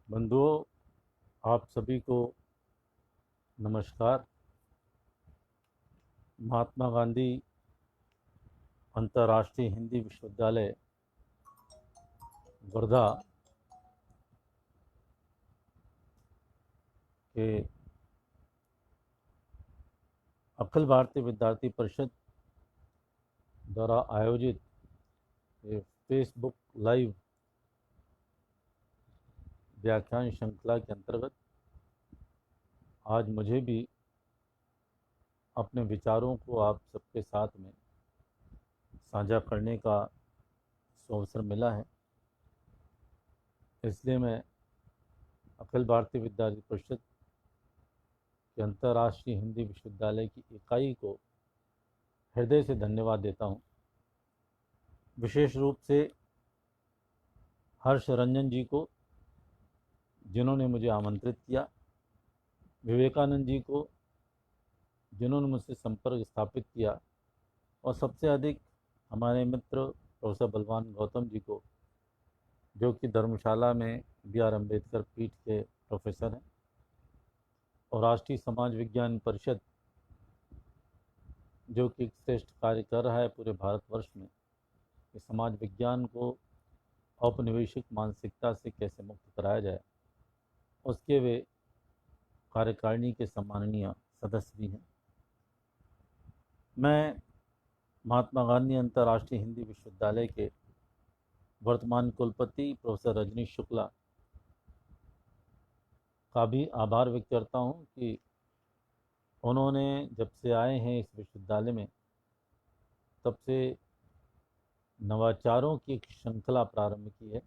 बंधुओं, आप सभी को नमस्कार। महात्मा गांधी अंतर्राष्ट्रीय हिंदी विश्वविद्यालय वर्धा के अखिल भारतीय विद्यार्थी परिषद द्वारा आयोजित ये फेसबुक लाइव व्याख्यान श्रृंखला के अंतर्गत आज मुझे भी अपने विचारों को आप सबके साथ में साझा करने का अवसर मिला है। इसलिए मैं अखिल भारतीय विद्यार्थी परिषद के अंतर्राष्ट्रीय हिंदी विश्वविद्यालय की इकाई को हृदय से धन्यवाद देता हूँ। विशेष रूप से हर्ष रंजन जी को, जिन्होंने मुझे आमंत्रित किया, विवेकानंद जी को, जिन्होंने मुझसे संपर्क स्थापित किया, और सबसे अधिक हमारे मित्र प्रोफेसर बलवान गौतम जी को, जो कि धर्मशाला में बी.आर. अम्बेडकर पीठ के प्रोफेसर हैं और राष्ट्रीय समाज विज्ञान परिषद, जो कि एक श्रेष्ठ कार्य कर रहा है पूरे भारतवर्ष में कि समाज विज्ञान को औपनिवेशिक मानसिकता से कैसे मुक्त कराया जाए, उसके वे कार्यकारिणी के सम्माननीय सदस्य भी हैं। मैं महात्मा गांधी अंतर्राष्ट्रीय हिंदी विश्वविद्यालय के वर्तमान कुलपति प्रोफेसर रजनीश शुक्ला का भी आभार व्यक्त करता हूं कि उन्होंने जब से आए हैं इस विश्वविद्यालय में, तब से नवाचारों की एक श्रृंखला प्रारंभ की है,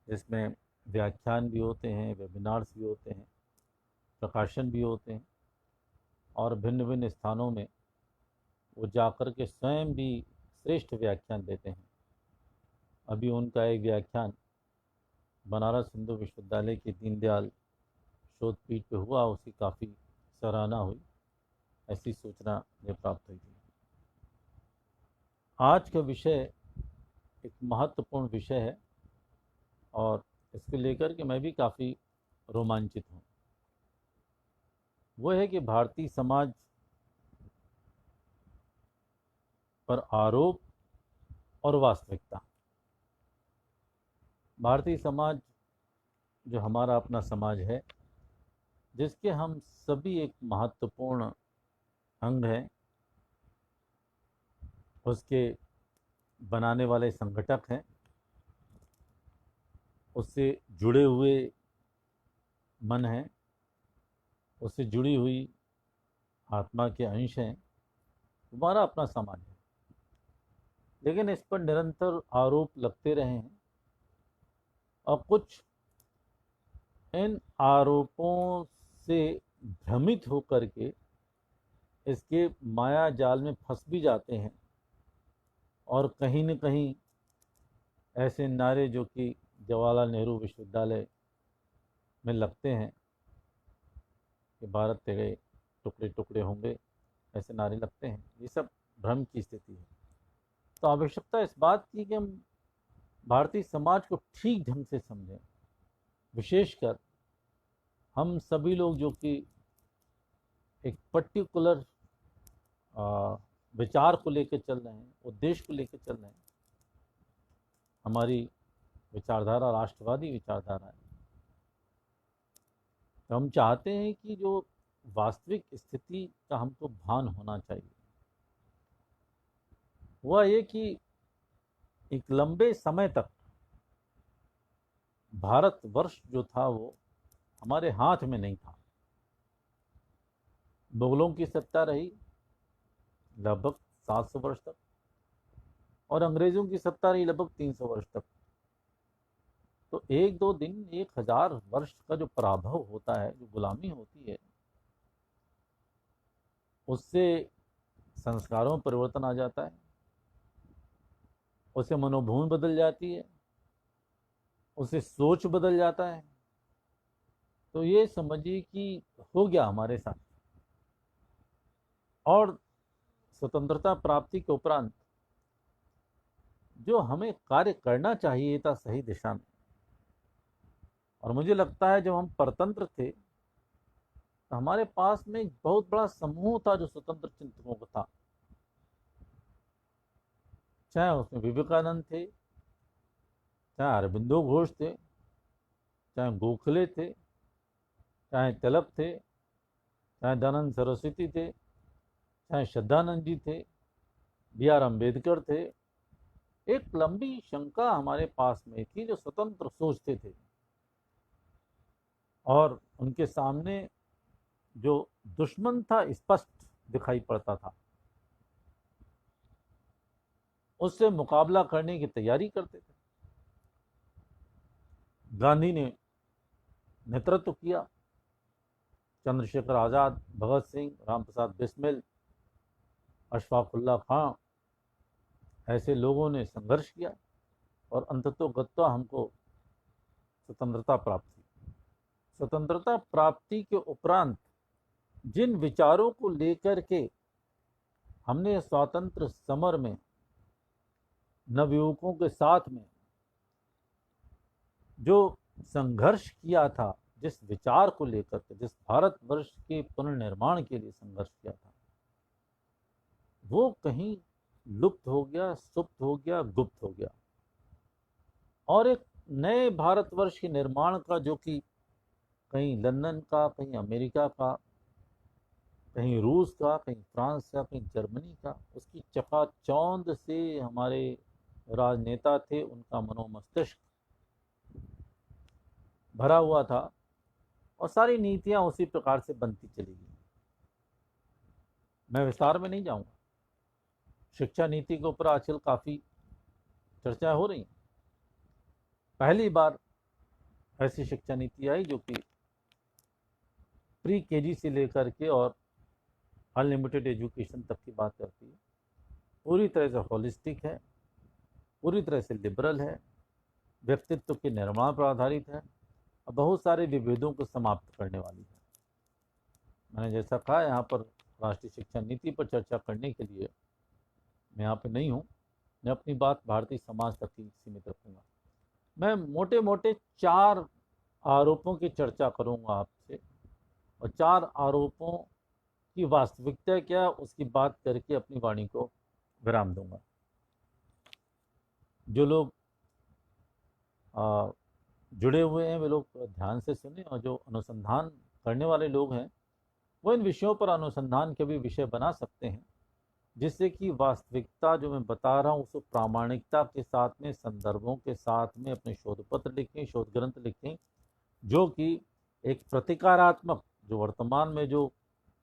जिसमें व्याख्यान भी होते हैं, वेबिनार्स भी होते हैं, प्रकाशन भी होते हैं, और भिन्न भिन्न स्थानों में वो जाकर के स्वयं भी श्रेष्ठ व्याख्यान देते हैं। अभी उनका एक व्याख्यान बनारस हिंदू विश्वविद्यालय के दीनदयाल शोध पीठ पे हुआ, उसकी काफ़ी सराहना हुई, ऐसी सूचना मुझे प्राप्त हुई थी। आज का विषय एक महत्वपूर्ण विषय है और इसको लेकर के मैं भी काफ़ी रोमांचित हूँ। वो है कि भारतीय समाज पर आरोप और वास्तविकता। भारतीय समाज जो हमारा अपना समाज है, जिसके हम सभी एक महत्वपूर्ण अंग हैं, उसके बनाने वाले संगठक हैं, उससे जुड़े हुए मन हैं, उससे जुड़ी हुई आत्मा के अंश हैं, हमारा अपना समाज है। लेकिन इस पर निरंतर आरोप लगते रहे हैं और कुछ इन आरोपों से भ्रमित होकर के इसके माया जाल में फंस भी जाते हैं, और कहीं न कहीं ऐसे नारे जो कि जवाहरलाल नेहरू विश्वविद्यालय में लगते हैं कि भारत तेरे टुकड़े टुकड़े होंगे, ऐसे नारे लगते हैं, ये सब भ्रम की स्थिति है। तो आवश्यकता इस बात की कि हम भारतीय समाज को ठीक ढंग से समझें। विशेषकर हम सभी लोग जो कि एक पर्टिकुलर विचार को लेकर चल रहे हैं, उद्देश्य को लेकर चल रहे हैं। हमारी विचारधारा राष्ट्रवादी विचारधारा है। तो हम चाहते हैं कि जो वास्तविक स्थिति का हमको भान होना चाहिए, वह ये कि एक लंबे समय तक भारतवर्ष जो था वो हमारे हाथ में नहीं था। मुगलों की सत्ता रही लगभग 700 वर्ष तक, और अंग्रेजों की सत्ता रही लगभग 300 वर्ष तक। तो एक दो दिन 1000 वर्ष का जो पराभव होता है, जो गुलामी होती है, उससे संस्कारों में परिवर्तन आ जाता है, उससे मनोभूमि बदल जाती है, उससे सोच बदल जाता है। तो ये समझिए कि हो गया हमारे साथ। और स्वतंत्रता प्राप्ति के उपरांत जो हमें कार्य करना चाहिए था सही दिशा में, और मुझे लगता है जब हम परतंत्र थे तो हमारे पास में एक बहुत बड़ा समूह था जो स्वतंत्र चिंतकों का था, चाहे उसमें विवेकानंद थे, चाहे अरबिंदो घोष थे, चाहे गोखले थे, चाहे तिलक थे, चाहे दयानंद सरस्वती थे, चाहे श्रद्धानंद जी थे, B.R. अम्बेडकर थे। एक लंबी शंका हमारे पास में थी जो स्वतंत्र सोचते थे और उनके सामने जो दुश्मन था स्पष्ट दिखाई पड़ता था, उससे मुकाबला करने की तैयारी करते थे। गांधी ने नेतृत्व किया, चंद्रशेखर आज़ाद, भगत सिंह, रामप्रसाद बिस्मिल, अशफाकुल्ला खां, ऐसे लोगों ने संघर्ष किया और अंततोगत्वा हमको स्वतंत्रता प्राप्त हुई। स्वतंत्रता प्राप्ति के उपरांत जिन विचारों को लेकर के हमने स्वातंत्र समर में नवयुवकों के साथ में जो संघर्ष किया था, जिस विचार को लेकर के, जिस भारतवर्ष के पुनर्निर्माण के लिए संघर्ष किया था, वो कहीं लुप्त हो गया, सुप्त हो गया, गुप्त हो गया। और एक नए भारतवर्ष के निर्माण का, जो कि कहीं लंदन का, कहीं अमेरिका का, कहीं रूस का, कहीं फ्रांस का, कहीं जर्मनी का, उसकी चकाचौंध से हमारे राजनेता थे, उनका मनोमस्तिष्क भरा हुआ था और सारी नीतियां उसी प्रकार से बनती चली गई। मैं विस्तार में नहीं जाऊंगा। शिक्षा नीति के ऊपर आजकल काफ़ी चर्चा हो रही। पहली बार ऐसी शिक्षा नीति आई जो कि प्री केजी से लेकर के और अनलिमिटेड एजुकेशन तक की बात करती है। पूरी तरह से होलिस्टिक है, पूरी तरह से लिबरल है, व्यक्तित्व के निर्माण पर आधारित है और बहुत सारे विभेदों को समाप्त करने वाली है। मैंने जैसा कहा, यहाँ पर राष्ट्रीय शिक्षा नीति पर चर्चा करने के लिए मैं यहाँ पे नहीं हूँ। मैं अपनी बात भारतीय समाज तक ही सीमित रखूँगा। मैं मोटे मोटे 4 आरोपों की चर्चा करूँगा आपसे और 4 आरोपों की वास्तविकता क्या, उसकी बात करके अपनी वाणी को विराम दूंगा। जो लोग जुड़े हुए हैं वे लोग ध्यान से सुने और जो अनुसंधान करने वाले लोग हैं वो इन विषयों पर अनुसंधान के भी विषय बना सकते हैं, जिससे कि वास्तविकता जो मैं बता रहा हूँ उसको प्रामाणिकता के साथ में, संदर्भों के साथ में अपने शोध पत्र लिखें, शोध ग्रंथ लिखें, जो कि एक प्रतिकारात्मक, जो वर्तमान में जो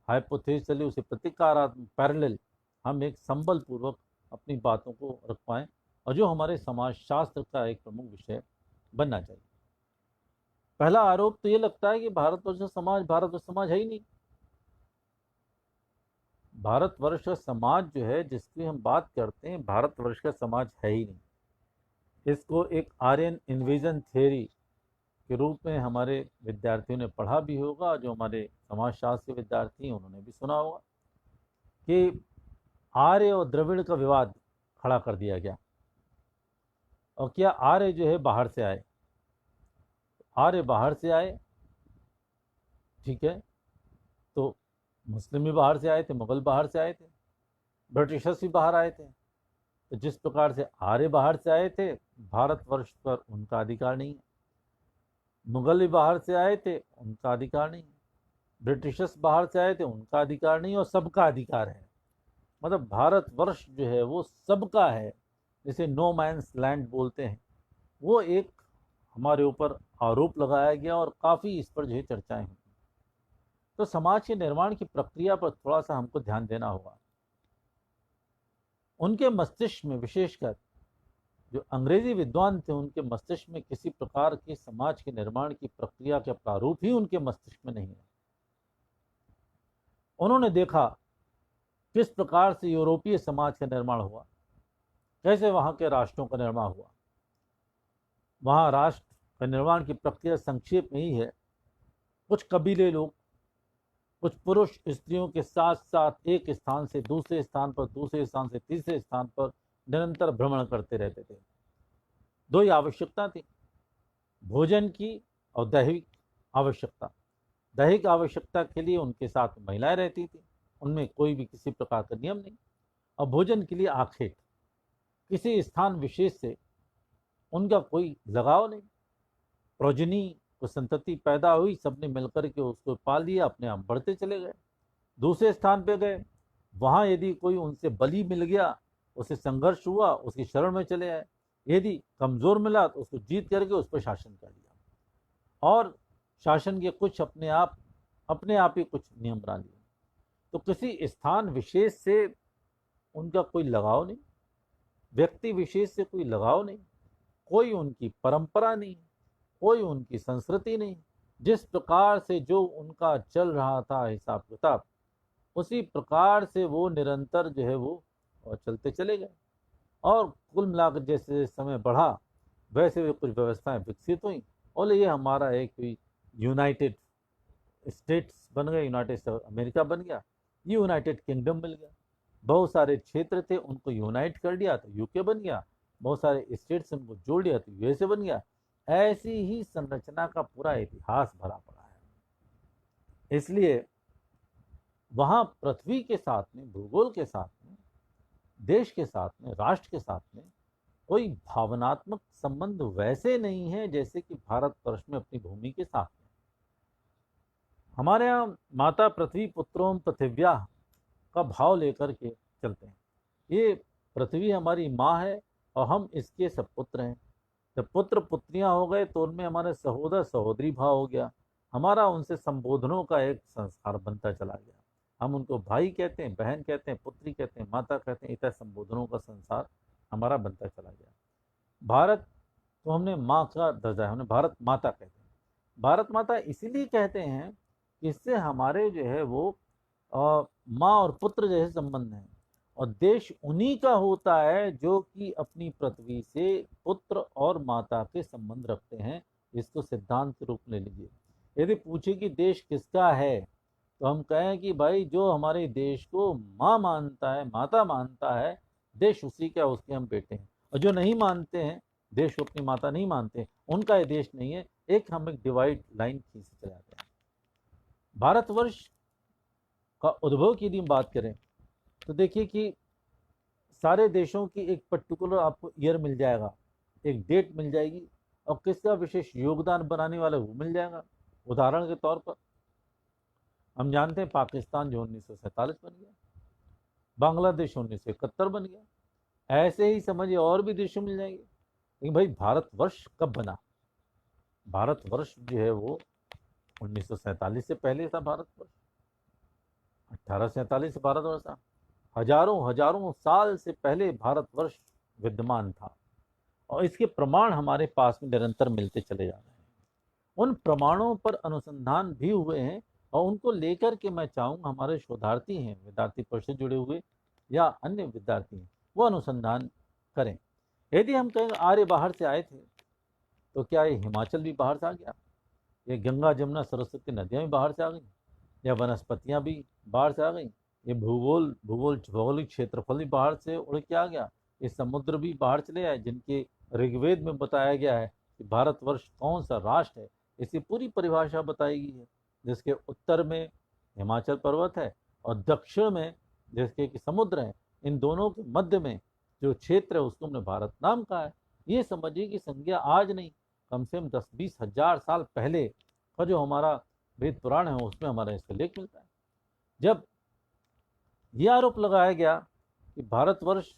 हाइपोथेसिस चली उसे प्रतिकारात्मक पैरेलल हम एक संबल पूर्वक अपनी बातों को रख पाएँ और जो हमारे समाज शास्त्र का एक प्रमुख विषय बनना चाहिए। पहला आरोप तो ये लगता है कि भारतवर्ष समाज है ही नहीं। भारतवर्ष का समाज जो है जिसकी हम बात करते हैं, भारतवर्ष का समाज है ही नहीं। इसको एक आर्यन इन्विजन थ्योरी के रूप में हमारे विद्यार्थियों ने पढ़ा भी होगा, जो हमारे समाजशास्त्र के विद्यार्थी हैं उन्होंने भी सुना होगा कि आर्य और द्रविड़ का विवाद खड़ा कर दिया गया और क्या आर्य जो है बाहर से आए। आर्य बाहर से आए, ठीक है, तो मुस्लिम भी बाहर से आए थे, मुगल बाहर से आए थे, ब्रिटिशर्स भी बाहर आए थे। तो जिस प्रकार से आर्य बाहर से आए थे, भारतवर्ष पर उनका अधिकार नहीं है। मुगल भी बाहर से आए थे, उनका अधिकार नहीं है। ब्रिटिशर्स बाहर से आए थे, उनका अधिकार नहीं, और सबका अधिकार है। मतलब भारतवर्ष जो है वो सबका है, जिसे नो मैन्स लैंड बोलते हैं। वो एक हमारे ऊपर आरोप लगाया गया और काफ़ी इस पर जो है चर्चाएं हुई। तो समाज के निर्माण की प्रक्रिया पर थोड़ा सा हमको ध्यान देना होगा। उनके मस्तिष्क में, विशेषकर जो अंग्रेजी विद्वान थे, उनके मस्तिष्क में किसी प्रकार की समाज के निर्माण की प्रक्रिया का प्रारूप ही उनके मस्तिष्क में नहीं है। उन्होंने देखा किस प्रकार से यूरोपीय समाज का निर्माण हुआ, कैसे वहाँ के राष्ट्रों का निर्माण हुआ। वहाँ राष्ट्र का निर्माण की प्रक्रिया संक्षेप में ही है। कुछ कबीले लोग, कुछ पुरुष स्त्रियों के साथ साथ एक स्थान से दूसरे स्थान पर, दूसरे स्थान से तीसरे स्थान पर निरंतर भ्रमण करते रहते थे। 2 ही आवश्यकता थी, भोजन की और दैहिक आवश्यकता के लिए उनके साथ महिलाएं रहती थी, उनमें कोई भी किसी प्रकार का नियम नहीं। और भोजन के लिए आखेट, किसी स्थान विशेष से उनका कोई लगाव नहीं। प्रोजनी को संतति पैदा हुई, सबने मिलकर के उसको पाल लिया, अपने आप बढ़ते चले गए। दूसरे स्थान पे गए, वहां यदि कोई उनसे बलि मिल गया, उसे संघर्ष हुआ, उसकी शरण में चले आए। यदि कमजोर मिला तो उसको जीत करके उस पर शासन कर लिया, और शासन के कुछ अपने आप ही कुछ नियम बना लिए। तो किसी स्थान विशेष से उनका कोई लगाव नहीं, व्यक्ति विशेष से कोई लगाव नहीं, कोई उनकी परंपरा नहीं, कोई उनकी संस्कृति नहीं। जिस प्रकार से जो उनका चल रहा था हिसाब किताब, उसी प्रकार से वो निरंतर जो है वो चलते चले गए। और कुल मिलाकर जैसे समय बढ़ा, वैसे वे कुछ व्यवस्थाएं विकसित हुई, और ये हमारा एक यूनाइटेड स्टेट्स बन गया, यूनाइटेड स्टेट्स अमेरिका बन गया, ये यूनाइटेड किंगडम मिल गया। बहुत सारे क्षेत्र थे, उनको यूनाइट कर दिया तो यूके बन गया, बहुत सारे स्टेट्स उनको जोड़ दिया तो यूएसए बन गया। ऐसी ही संरचना का पूरा इतिहास भरा पड़ा है। इसलिए वहां पृथ्वी के साथ में, भूगोल के साथ में, देश के साथ में, राष्ट्र के साथ में कोई भावनात्मक संबंध वैसे नहीं है जैसे कि भारतवर्ष में अपनी भूमि के साथ में। हमारे यहाँ माता पृथ्वी पुत्रों पृथिव्या का भाव लेकर के चलते हैं। ये पृथ्वी हमारी माँ है और हम इसके सब पुत्र हैं। जब पुत्र पुत्रियां हो गए तो उनमें हमारे सहोदर सहोदरी भाव हो गया, हमारा उनसे संबोधनों का एक संस्कार बनता चला गया। हम उनको भाई कहते हैं, बहन कहते हैं, पुत्री कहते हैं, माता कहते हैं, इतना संबोधनों का संसार हमारा बनता चला गया। भारत तो हमने माँ का दर्जा है, हमने भारत माता कहते हैं। भारत माता इसीलिए कहते हैं कि इससे हमारे जो है वो माँ और पुत्र जैसे संबंध हैं, और देश उन्हीं का होता है जो कि अपनी पृथ्वी से पुत्र और माता के संबंध रखते हैं। इसको सिद्धांत रूप में ले लीजिए। यदि पूछे कि देश किसका है, तो हम कहें कि भाई जो हमारे देश को माँ मानता है, माता मानता है, देश उसी का, उसके हम बेटे हैं। और जो नहीं मानते हैं, देश को अपनी माता नहीं मानते, उनका ये देश नहीं है। हम एक डिवाइड लाइन खींचते चले जाते हैं। भारतवर्ष का उद्भव की यदि हम बात करें तो देखिए कि सारे देशों की एक पर्टिकुलर आपको ईयर मिल जाएगा, एक डेट मिल जाएगी, और किसका विशेष योगदान बनाने वाला वो मिल जाएगा। उदाहरण के तौर पर हम जानते हैं पाकिस्तान जो 1947 बन गया, बांग्लादेश 1971 बन गया, ऐसे ही समझिए और भी देशों मिल जाएंगे। लेकिन भाई भारतवर्ष कब बना? भारतवर्ष जो है वो 1947 से पहले था। भारतवर्ष 1847 से भारतवर्ष था। हजारों साल से पहले भारतवर्ष विद्यमान था, और इसके प्रमाण हमारे पास में निरंतर मिलते चले जा रहे हैं। उन प्रमाणों पर अनुसंधान भी हुए हैं, और उनको लेकर के मैं चाहूँगा हमारे शोधार्थी हैं, विद्यार्थी परिषद से जुड़े हुए या अन्य विद्यार्थी हैं, वो अनुसंधान करें। यदि हम कहें आर्य बाहर से आए थे, तो क्या ये हिमाचल भी बाहर से आ गया? ये गंगा जमुना सरस्वती नदियाँ भी बाहर से आ गई, या वनस्पतियाँ भी बाहर से आ गई? ये भौगोलिक क्षेत्रफल भी बाहर से उड़ के आ गया? ये समुद्र भी बाहर चले आए, जिनके ऋग्वेद में बताया गया है कि भारतवर्ष कौन सा राष्ट्र है, इसकी पूरी परिभाषा बताई गई है। जिसके उत्तर में हिमाचल पर्वत है और दक्षिण में जिसके कि समुद्र है, इन दोनों के मध्य में जो क्षेत्र है उसको हमने भारत नाम कहा है। ये समझिए कि संज्ञा आज नहीं, कम से कम 10-20 हजार साल पहले का जो हमारा वेद पुराण है उसमें हमारा इसका लेख मिलता है। जब ये आरोप लगाया गया कि भारतवर्ष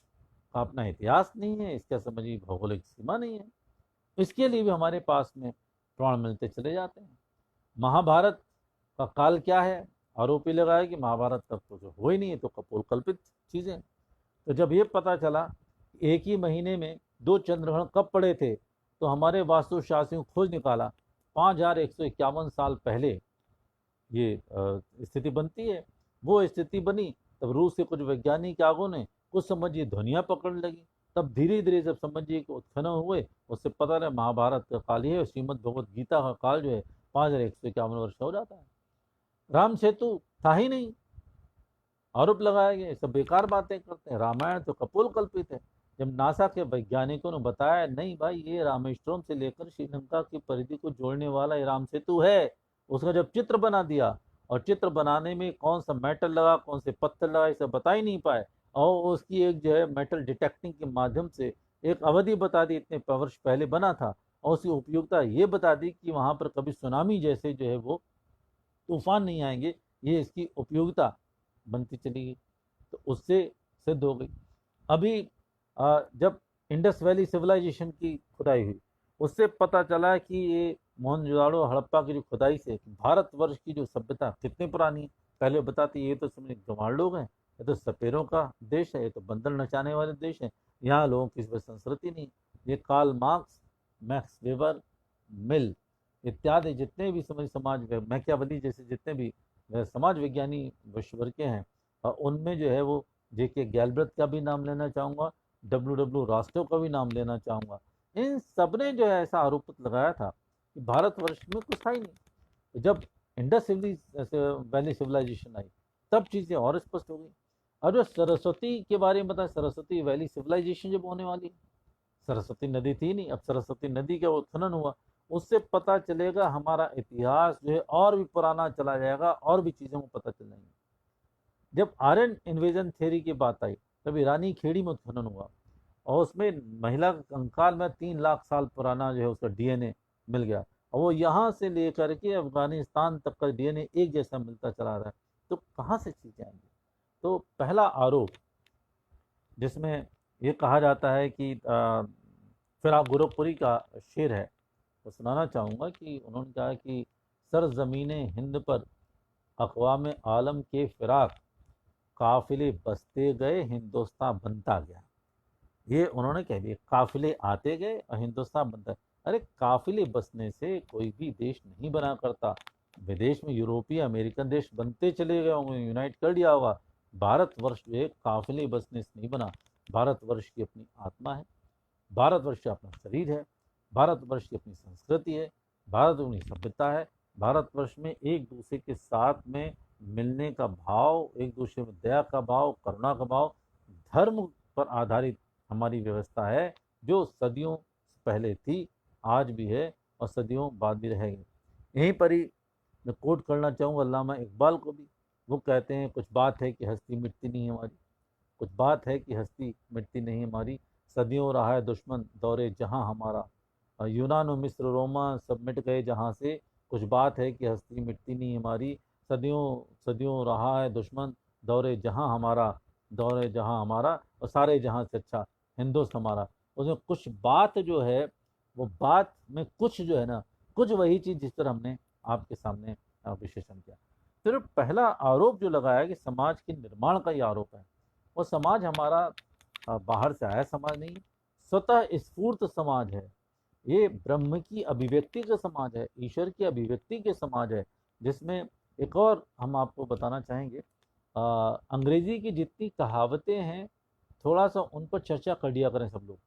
का अपना इतिहास नहीं है, इसका समझिए भौगोलिक सीमा नहीं है, इसके लिए भी हमारे पास में प्रमाण मिलते चले जाते हैं। महाभारत का काल क्या है? आरोप ही लगाया कि महाभारत तक तो जो हो ही नहीं है, तो कपोल कल्पित चीज़ें। तो जब ये पता चला एक ही महीने में 2 चंद्रग्रहण कब पड़े थे, तो हमारे वास्तुशास्त्रियों खोज निकाला 5151 साल पहले ये स्थिति बनती है। वो स्थिति बनी तब रूस के कुछ वैज्ञानिकों ने कुछ समझिए ध्वनियाँ पकड़ने लगी, तब धीरे धीरे जब समझिए कि उत्खनन हुए, उससे पता लगा महाभारत का काल ही है। श्रीमद् भगवद गीता का काल जो है 5151 वर्ष हो जाता है। राम सेतु था ही नहीं, आरोप लगाया गया, सब बेकार बातें करते हैं। रामायण तो कपोल कल्पित है। जब नासा के वैज्ञानिकों ने बताया नहीं भाई ये रामेश्वरम से लेकर श्रीलंका की परिधि को जोड़ने वाला ये राम सेतु है, उसका जब चित्र बना दिया, और चित्र बनाने में कौन सा मेटल लगा कौन से पत्थर लगा इसे बता ही नहीं पाए, और उसकी एक जो है मेटल डिटेक्टिंग के माध्यम से एक अवधि बता दी इतने वर्ष पहले बना था, और उसकी उपयोगिता ये बता दी कि वहां पर कभी सुनामी जैसे जो है वो तूफान नहीं आएंगे, ये इसकी उपयोगिता बनती चली गई। तो उससे सिद्ध हो गई। अभी जब इंडस वैली सिविलाइजेशन की खुदाई हुई, उससे पता चला कि ये मोहनजोदाड़ो हड़प्पा की जो खुदाई से भारतवर्ष की जो सभ्यता कितनी पुरानी है। पहले बताती ये तो समझ गंवार लोग हैं, ये तो सपेरों का देश है, ये तो बंदर नचाने वाले देश है, यहाँ लोगों की इसमें संस्कृति नहीं। ये कार्ल मार्क्स, मैक्स वेबर, मिल इत्यादि जितने भी समाज मैकियावेली जैसे जितने भी समाज विज्ञानी विश्व भर के हैं, उनमें जो है वो जेके गैल्ब्रेथ का भी नाम लेना चाहूँगा, डब्ल्यू रास्टो का भी नाम लेना चाहूँगा। इन सब ने जो है ऐसा आरोप लगाया था कि भारतवर्ष में कुछ था ही नहीं। तो जब इंडस वैली सिविलाइजेशन आई तब चीज़ें और स्पष्ट हो गई। और जो सरस्वती के बारे में बताया, सरस्वती वैली सिविलाइजेशन जब होने वाली, सरस्वती नदी थी नहीं, अब सरस्वती नदी का उत्खनन हुआ, उससे पता चलेगा हमारा इतिहास जो है और भी पुराना चला जाएगा, और भी चीज़ों को पता चल जाएंगी। जब आयरन इन्वेजन थ्योरी की बात आई तब ईरानी खेड़ी में उत्खनन हुआ, और उसमें महिला कंकाल में 3 लाख साल पुराना जो है उसका डीएनए मिल गया, और वो यहाँ से लेकर के अफगानिस्तान तक का डीएनए एक जैसा मिलता चला रहा है। तो कहाँ से चीज़ें आएंगी? तो पहला आरोप जिसमें ये कहा जाता है कि फिराक गोरखपुरी का शेर है, वो सुनाना चाहूँगा कि उन्होंने कहा कि सर ज़मीने हिंद पर अक़वाम आलम के फिराक काफिले बसते गए हिंदुस्तान बनता गया। ये उन्होंने कह दिया, काफिले आते गए और हिंदुस्तान बनता। अरे काफिले बसने से कोई भी देश नहीं बना करता। विदेश में यूरोपीय अमेरिकन देश बनते चले गए होंगे, यूनाइट कर लिया होगा। भारतवर्ष जो है काफिले बसने से नहीं बना। भारतवर्ष की अपनी आत्मा है, भारतवर्ष का अपना शरीर है, भारतवर्ष की अपनी संस्कृति है, भारत अपनी सभ्यता है। भारतवर्ष में एक दूसरे के साथ में मिलने का भाव, एक दूसरे में दया का भाव, करुणा का भाव, धर्म पर आधारित हमारी व्यवस्था है, जो सदियों पहले थी, आज भी है और सदियों बाद भी रहेगी। यहीं पर ही मैं कोट करना चाहूँगा अल्लामा इकबाल को भी। वो कहते हैं, कुछ बात है कि हस्ती मिटती नहीं हमारी, कुछ बात है कि हस्ती मिटती नहीं हमारी, सदियों रहा है दुश्मन दौरे जहाँ हमारा, यूनान और मिस्र रोमा सब मिट गए जहाँ से, कुछ बात है कि हस्ती मिटती नहीं हमारी, सदियों सदियों रहा है दुश्मन दौरे जहाँ हमारा, दौरे जहाँ हमारा, और सारे जहाँ से अच्छा हिंदुस्तान हमारा। उसमें कुछ बात जो है, वो बात में कुछ जो है ना, कुछ वही चीज़ जिस पर हमने आपके सामने विश्लेषण किया। फिर पहला आरोप जो लगाया कि समाज के निर्माण का ये आरोप है, वो समाज हमारा बाहर से आया समाज नहीं, स्वतः स्फूर्त समाज है। ये ब्रह्म की अभिव्यक्ति का समाज है, ईश्वर की अभिव्यक्ति के समाज है, जिसमें एक और हम आपको बताना चाहेंगे, अंग्रेजी की जितनी कहावतें हैं थोड़ा सा उन पर चर्चा कर लिया करें सब लोग।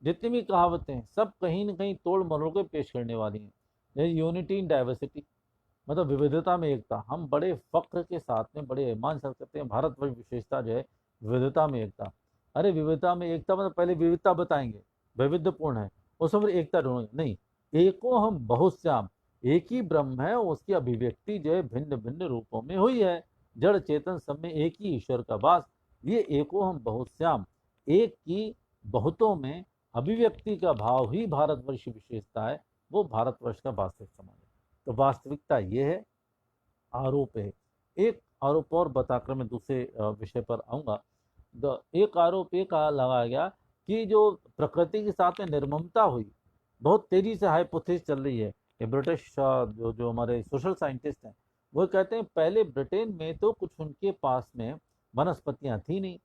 जितनी भी कहावतें हैं सब कहीं ना कहीं तोड़ मरोड़ के पेश करने वाली हैं। जैसे यूनिटी इन डाइवर्सिटी, मतलब विविधता में एकता। हम बड़े फक्र के साथ में बड़े ईमान से कहते हैं भारतवर्ष विशेषता जो है विविधता में एकता। अरे विविधता में एकता मतलब पहले विविधता बताएंगे, वैविध्यपूर्ण है, उस पर एकता ढूंढेंगे नहीं। एको हम बहुत श्याम, एक ही ब्रह्म है, उसकी अभिव्यक्ति जो है भिन्न भिन्न रूपों में हुई है, जड़ चेतन सब में एक ही ईश्वर का वास। ये एको हम बहुत श्याम, एक की बहुतों में अभिव्यक्ति का भाव ही भारतवर्ष की विशेषता है, वो भारतवर्ष का वास्तविक समाज है। तो वास्तविकता ये है, आरोप है। एक आरोप और बताकर मैं दूसरे विषय पर आऊँगा। एक आरोप ये कहा लगाया गया कि जो प्रकृति के साथ में निर्ममता हुई, बहुत तेजी से हाइपोथेसिस चल रही है कि ब्रिटिश जो जो हमारे सोशल साइंटिस्ट हैं वो कहते हैं पहले ब्रिटेन में तो कुछ उनके पास में वनस्पतियां थी नहीं,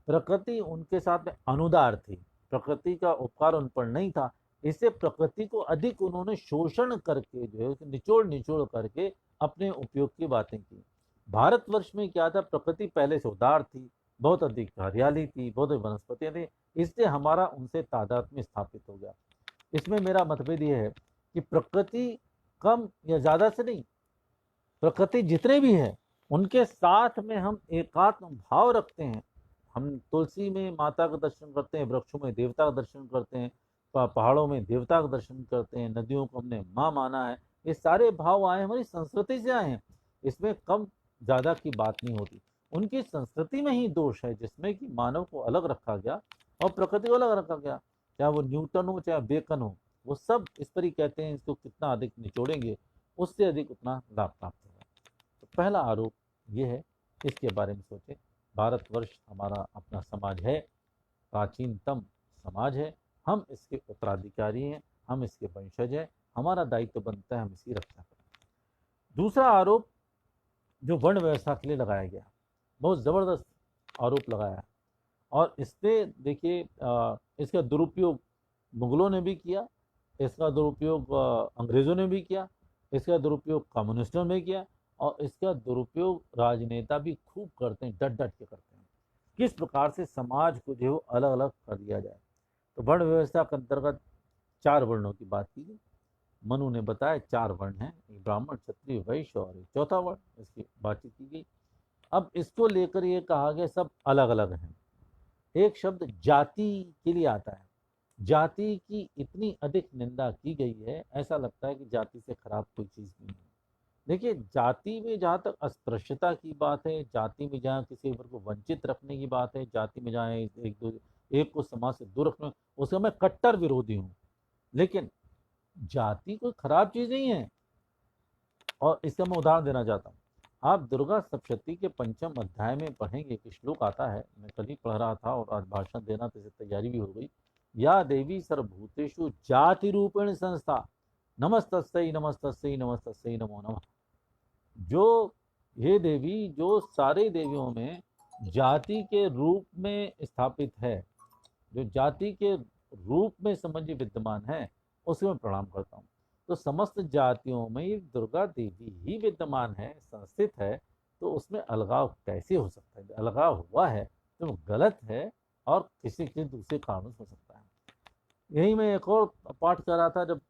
प्रकृति उनके साथ में अनुदार थी, प्रकृति का उपकार उन पर नहीं था, इससे प्रकृति को अधिक उन्होंने शोषण करके जो है निचोड़ निचोड़ करके अपने उपयोग की बातें की। भारतवर्ष में क्या था, प्रकृति पहले से उदार थी, बहुत अधिक हरियाली थी, बहुत अधिक वनस्पतियां थी, इससे हमारा उनसे तादात्म्य स्थापित हो गया। इसमें मेरा मतभेद ये है कि प्रकृति कम या ज़्यादा से नहीं, प्रकृति जितने भी है उनके साथ में हम एकात्म भाव रखते हैं, हम तुलसी में माता का दर्शन करते हैं, वृक्षों में देवता का दर्शन करते हैं, पहाड़ों में देवता का दर्शन करते हैं, नदियों को हमने माँ माना है। ये सारे भाव आए हमारी संस्कृति से आए हैं, इसमें कम ज़्यादा की बात नहीं होती। उनकी संस्कृति में ही दोष है जिसमें कि मानव को अलग रखा गया और प्रकृति को अलग रखा गया। चाहे वो न्यूटन हो चाहे बेकन हो, वो सब इस पर ही कहते हैं इसको कितना अधिक निचोड़ेंगे उससे अधिक उतना लाभ प्राप्त होगा। तो पहला आरोप ये है, इसके बारे में सोचें। भारतवर्ष हमारा अपना समाज है, प्राचीनतम समाज है, हम इसके उत्तराधिकारी हैं, हम इसके वंशज हैं, हमारा दायित्व बनता है हम इसकी रक्षा करें। दूसरा आरोप जो वर्ण व्यवस्था के लिए लगाया गया, बहुत ज़बरदस्त आरोप लगाया, और इससे देखिए इसका दुरुपयोग मुगलों ने भी किया, इसका दुरुपयोग अंग्रेज़ों ने भी किया, इसका दुरुपयोग कम्युनिस्टों ने भी किया, और इसका दुरुपयोग राजनेता भी खूब करते हैं, डट डट के करते हैं, किस प्रकार से समाज को जो अलग अलग कर दिया जाए। तो वर्ण व्यवस्था के अंतर्गत 4 वर्णों की बात की गई। मनु ने बताया 4 वर्ण हैं, ब्राह्मण, क्षत्रिय, वैश्य और एक चौथा वर्ण, इसकी बातचीत की गई। अब इसको लेकर ये कहा गया सब अलग अलग हैं। एक शब्द जाति के लिए आता है, जाति की इतनी अधिक निंदा की गई है, ऐसा लगता है कि जाति से खराब कोई चीज़ नहीं है। देखिए, जाति में जहाँ तक अस्पृश्यता की बात है, जाति में जहाँ किसी वर्ग को वंचित रखने की बात है, जाति में जहाँ एक को समाज से दूर रखना, उसका मैं कट्टर विरोधी हूँ। लेकिन जाति कोई खराब चीज़ नहीं है, और इसका मैं उदाहरण देना चाहता हूँ। आप दुर्गा सप्तशती के 5वें अध्याय में पढ़ेंगे कि श्लोक आता है, मैं कल ही पढ़ रहा था और आज भाषण देना तो इससे तैयारी भी हो गई। या देवी सर्वभूतेषु जाति रूपेण संस्था, नमस्तस्यै नमस्तस्यै नमस्तस्यै नमो नमः। जो ये देवी जो सारे देवियों में जाति के रूप में स्थापित है, जो जाति के रूप में समझिए विद्यमान है, उसे मैं प्रणाम करता हूँ। तो समस्त जातियों में ये दुर्गा देवी ही विद्यमान है, संस्थित है, तो उसमें अलगाव कैसे हो सकता है? अलगाव हुआ है तो गलत है और किसी के दूसरे कारणों से हो सकता है। यही मैं एक और पाठ कर रहा था, जब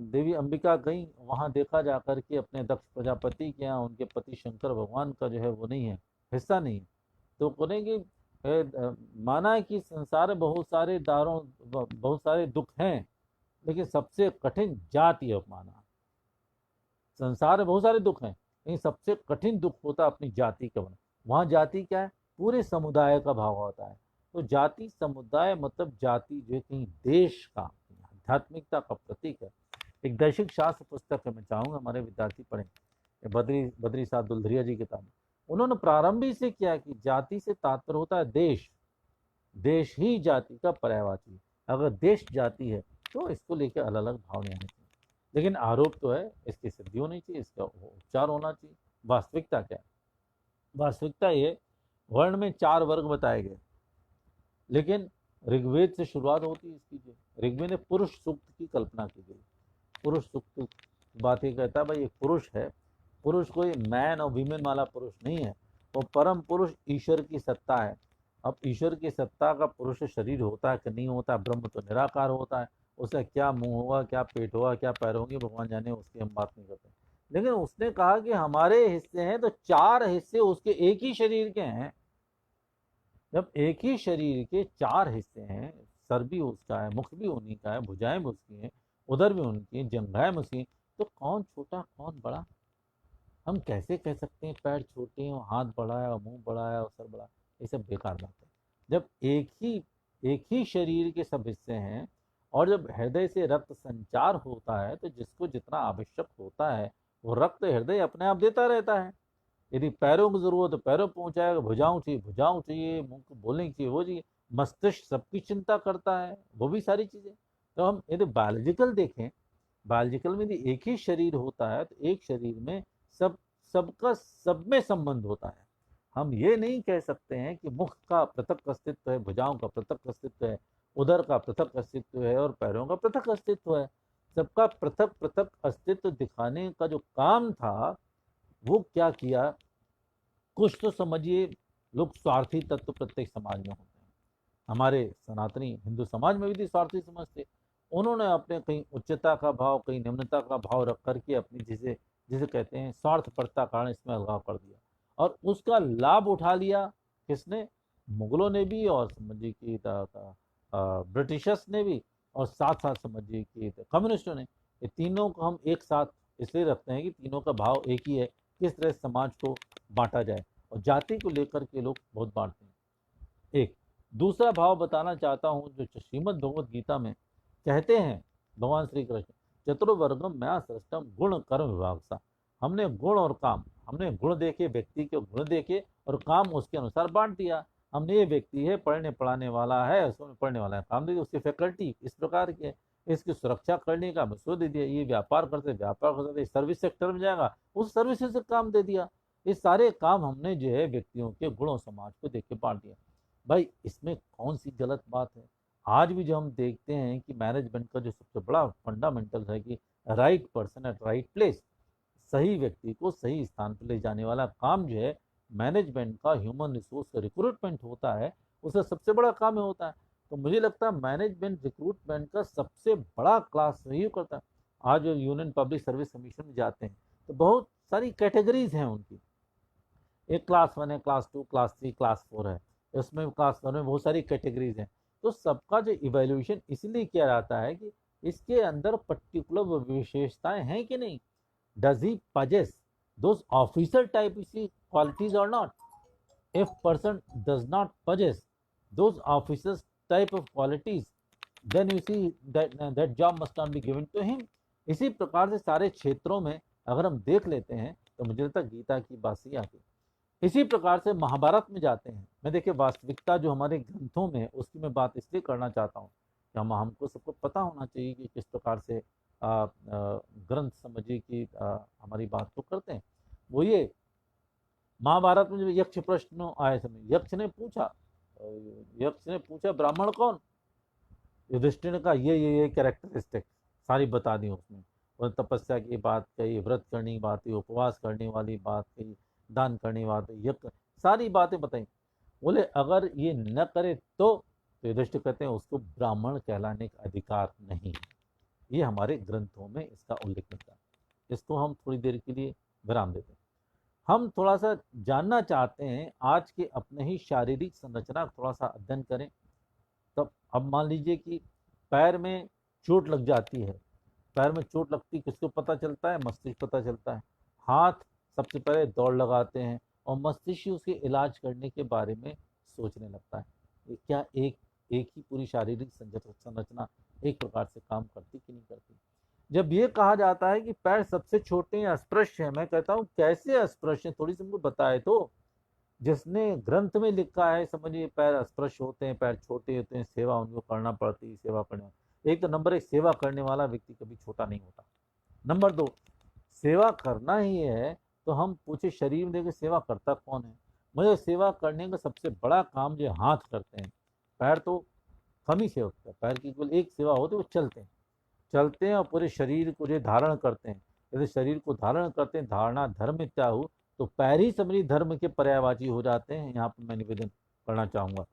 देवी अंबिका गई, वहाँ देखा जाकर के अपने दक्ष प्रजापति के यहाँ उनके पति शंकर भगवान का जो है वो नहीं है, हिस्सा नहीं। तो बोलेंगे माना है कि संसार में बहुत सारे बहुत सारे दुख हैं, लेकिन सबसे कठिन जाति है माना। संसार में बहुत सारे दुख हैं, लेकिन सबसे कठिन दुख होता है अपनी जाति का बना। वहाँ जाति क्या है? पूरे समुदाय का भाव होता है। तो जाति समुदाय मतलब जाति जो है कहीं देश का, आध्यात्मिकता का प्रतीक है। एक दैशिक शास्त्र पुस्तक है, मैं चाहूँगा हमारे विद्यार्थी पढ़ें, बद्री साहब दुल्धरिया जी किताब। उन्होंने प्रारंभ से किया कि जाति से तात्पर्य होता है देश, देश ही जाति का पर्यायवाची। अगर देश जाति है तो इसको लेकर अलग अलग भाव नहीं आने चाहिए। लेकिन आरोप तो है, इसकी सिद्धि होनी चाहिए, इसका उपचार होना चाहिए। वास्तविकता क्या है? वास्तविकता ये, वर्ण में 4 वर्ग बताए गए, लेकिन ऋग्वेद से शुरुआत होती है इसकी। जो ऋग्वेद में पुरुष सूक्त की कल्पना की गई। पुरुष सूक्त बात ये कहता है भाई एक पुरुष है, पुरुष कोई मैन और वीमेन वाला पुरुष नहीं है, वो परम पुरुष ईश्वर की सत्ता है। अब ईश्वर की सत्ता का पुरुष शरीर होता है कि नहीं होता, ब्रह्म तो निराकार होता है, उसका क्या मुंह होगा, क्या पेट होगा, क्या पैर होंगे, भगवान जाने, उसकी हम बात नहीं करते। लेकिन उसने कहा कि हमारे हिस्से हैं, तो 4 हिस्से उसके एक ही शरीर के हैं। जब एक ही शरीर के 4 हिस्से हैं, सर भी उसका है, मुख भी उन्हीं का है, भुजाएं भी उसकी हैं, उधर भी उनकी हैं, जंघाएं भी उसकी हैं, तो कौन छोटा कौन बड़ा? हम कैसे कह सकते हैं पैर छोटे हैं और हाथ बड़ा है और मुंह बड़ा है और सर बड़ा? ये सब बेकार बात है। जब एक ही शरीर के सब हिस्से हैं, और जब हृदय से रक्त संचार होता है, तो जिसको जितना आवश्यक होता है वो रक्त हृदय अपने आप देता रहता है। यदि पैरों की जरूरत है पैरों पहुंचाएगा, भुजाओं चाहिए, मुंह को बोलने की चाहिए वो चाहिए, मस्तिष्क सबकी चिंता करता है, वो भी सारी चीजें। तो हम यदि बायोलॉजिकल देखें, बायोलॉजिकल में यदि एक ही शरीर होता है, तो एक शरीर में सबका सब में संबंध होता है। हम ये नहीं कह सकते हैं कि मुख का पृथक अस्तित्व है, भुजाओं का पृथक अस्तित्व है, उदर का पृथक अस्तित्व है और पैरों का पृथक अस्तित्व है। सबका पृथक पृथक अस्तित्व दिखाने का जो काम था, वो क्या किया? कुछ तो समझिए, लोग स्वार्थी तत्व प्रत्येक समाज में होते हैं। हमारे सनातनी हिंदू समाज में भी स्वार्थी समझते, उन्होंने अपने कहीं उच्चता का भाव, कहीं निम्नता का भाव रख करके अपनी जिसे जिसे कहते हैं स्वार्थपरता कारण इसमें अलगाव कर दिया, और उसका लाभ उठा लिया किसने? मुगलों ने भी, और समझिए कि ब्रिटिशर्स ने भी, और साथ साथ समझिए कि कम्युनिस्टों ने, ये तीनों को हम एक साथ इसलिए रखते हैं कि तीनों का भाव एक ही है, किस तरह समाज को बांटा जाए, और जाति को लेकर के लोग बहुत बांटते हैं। एक दूसरा भाव बताना चाहता हूँ, जो श्रीमद् भगवद गीता में कहते हैं भगवान श्री कृष्ण, चतुर्वर्गम मया सृष्टम गुण कर्म विभाग सा। हमने गुण और काम, हमने गुण देखे, व्यक्ति के गुण देखे और काम उसके अनुसार बांट दिया। हमने ये व्यक्ति है, पढ़ने पढ़ाने वाला है, उसमें पढ़ने वाला है, काम दे दिया, उसकी फैकल्टी इस प्रकार की है, इसकी सुरक्षा करने का मसूद दे दिया, ये व्यापार करते व्यापार करते, सर्विस सेक्टर में जाएगा उस सर्विस से काम दे दिया। ये सारे काम हमने जो है व्यक्तियों के गुणों समाज को देख के बांट दिया। भाई इसमें कौन सी गलत बात है? आज भी जो हम देखते हैं कि मैनेजमेंट का जो सबसे बड़ा फंडामेंटल है कि right person at right place, सही व्यक्ति को सही स्थान पर ले जाने वाला काम जो है मैनेजमेंट का, ह्यूमन रिसोर्स रिक्रूटमेंट होता है, उसका सबसे बड़ा काम होता है। तो मुझे लगता है मैनेजमेंट रिक्रूटमेंट का सबसे बड़ा क्लास यही करता है। आज जो यूनियन पब्लिक सर्विस कमीशन में जाते हैं तो बहुत सारी कैटेगरीज हैं उनकी, एक क्लास 1 है, क्लास 2, क्लास 3, क्लास 4 है, उसमें क्लास 1 में बहुत सारी कैटेगरीज हैं। तो सबका जो इवेल्यूशन इसलिए किया जाता है कि इसके अंदर पर्टिकुलर विशेषताएं हैं कि नहीं, does he possess those officer type qualities or not. If person does not possess those officers type of qualities, then you see that job must not be given to him. इसी प्रकार से सारे क्षेत्रों में अगर हम देख लेते हैं तो मुझे लगता है गीता की बात सही आती है। इसी प्रकार से महाभारत में जाते हैं, मैं देखिए वास्तविकता जो हमारे ग्रंथों में उसकी मैं बात इसलिए करना चाहता हूँ कि हमको सबको पता होना चाहिए कि किस प्रकार से ग्रंथ समझिए कि हमारी बात को करते हैं। वो ये महाभारत में जब यक्ष प्रश्न आए समय यक्ष ने पूछा ब्राह्मण कौन? युधिष्ठिर ने कहा ये कैरेक्टरिस्टिक सारी बता दी उसमें, और तपस्या की बात कही, व्रत करने की बात कही, उपवास करने वाली बात कही, दान करने वाले, यज्ञ, सारी बातें बताई। बोले अगर ये न करे तो युधिष्ठिर कहते हैं उसको ब्राह्मण कहलाने का अधिकार नहीं। ये हमारे ग्रंथों में इसका उल्लेख मिलता है। इसको हम थोड़ी देर के लिए विराम देते हैं। हम थोड़ा सा जानना चाहते हैं आज के अपने ही शारीरिक संरचना थोड़ा सा अध्ययन करें। तब अब मान लीजिए कि पैर में चोट लग जाती है, पैर में चोट लगती किसको पता चलता है? मस्तिष्क पता चलता है। हाथ सबसे पहले दौड़ लगाते हैं और मस्तिष्क उसके इलाज करने के बारे में सोचने लगता है। ये क्या एक ही पूरी शारीरिक संरचना एक प्रकार से काम करती कि नहीं करती? जब ये कहा जाता है कि पैर सबसे छोटे हैं, अस्पृश्य है, मैं कहता हूँ कैसे अस्पृश्य है, थोड़ी सी हमको बताए तो। जिसने ग्रंथ में लिखा है समझिए पैर अस्पृश्य होते हैं, पैर छोटे होते हैं, सेवा उनको करना पड़ती है, सेवा करने एक तो नंबर 1 सेवा करने वाला व्यक्ति कभी छोटा नहीं होता। नंबर 2 सेवा करना ही है तो हम पूछे शरीर में देखे सेवा करता कौन है? मुझे सेवा करने का सबसे बड़ा काम जो हाथ करते हैं, पैर तो कम ही सेवा होता है, पैर की केवल एक सेवा होती है, वो चलते हैं और पूरे शरीर को जो धारण करते हैं। यदि शरीर को धारण करते हैं, धारणा धर्म इत्याहु, तो पैर ही समझिए धर्म के पर्यायवाची हो जाते हैं। यहाँ पर मैं निवेदन करना चाहूँगा।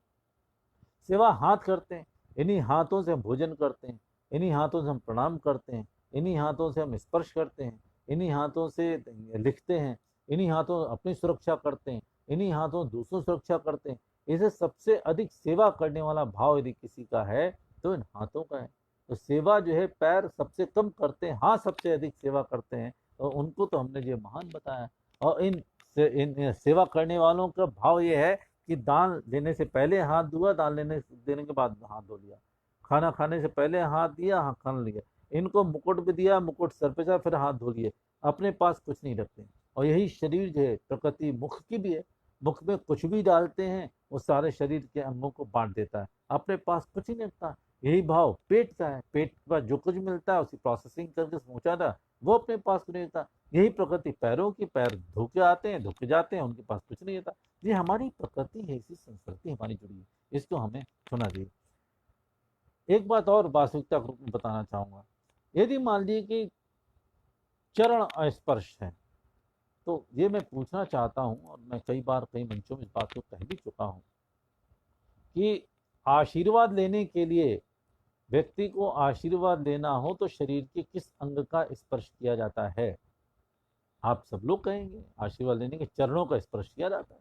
सेवा हाथ करते हैं, इन्हीं हाथों से हम भोजन करते हैं, इन्हीं हाथों से हम प्रणाम करते हैं, इन्हीं हाथों से हम स्पर्श करते हैं, इन्हीं हाथों से लिखते हैं, इन्हीं हाथों अपनी सुरक्षा करते हैं, इन्हीं हाथों दूसरों सुरक्षा करते हैं। इसे सबसे अधिक सेवा करने वाला भाव यदि किसी का है तो इन हाथों का है। तो सेवा जो है पैर सबसे कम करते हैं, हाथ सबसे अधिक सेवा करते हैं, और उनको तो हमने जो महान बताया। और इन सेवा करने वालों का भाव ये है कि दान देने से पहले हाथ धोआ, दान देने के बाद हाथ धो लिया, खाना खाने से पहले हाथ दिया, हाँ खाना लिया, इनको मुकुट भी दिया, मुकुट सर पे जा, फिर हाथ धो लिए, अपने पास कुछ नहीं रखते। और यही शरीर जो है प्रकृति मुख की भी है, मुख में कुछ भी डालते हैं वो सारे शरीर के अंगों को बांट देता है, अपने पास कुछ ही नहीं रखता। यही भाव पेट का है, पेट के पास जो कुछ मिलता है उसकी प्रोसेसिंग करके पहुंचाता, वो अपने पास नहीं रहता। यही प्रकृति पैरों की, पैर धोके आते हैं, धोके जाते हैं, उनके पास कुछ नहीं रहता। ये हमारी प्रकृति है, इसी संस्कृति हमारी जुड़ी है, इसको हमें छूना चाहिए। एक बात और वास्तविकता के रूप में बताना चाहूंगा, यदि मान लीजिए कि चरण स्पर्श है, तो ये मैं पूछना चाहता हूं, और मैं कई बार कई मंचों में इस बात को कह भी चुका हूं कि आशीर्वाद लेने के लिए, व्यक्ति को आशीर्वाद लेना हो तो शरीर के किस अंग का स्पर्श किया जाता है? आप सब लोग कहेंगे आशीर्वाद लेने के चरणों का स्पर्श किया जाता है।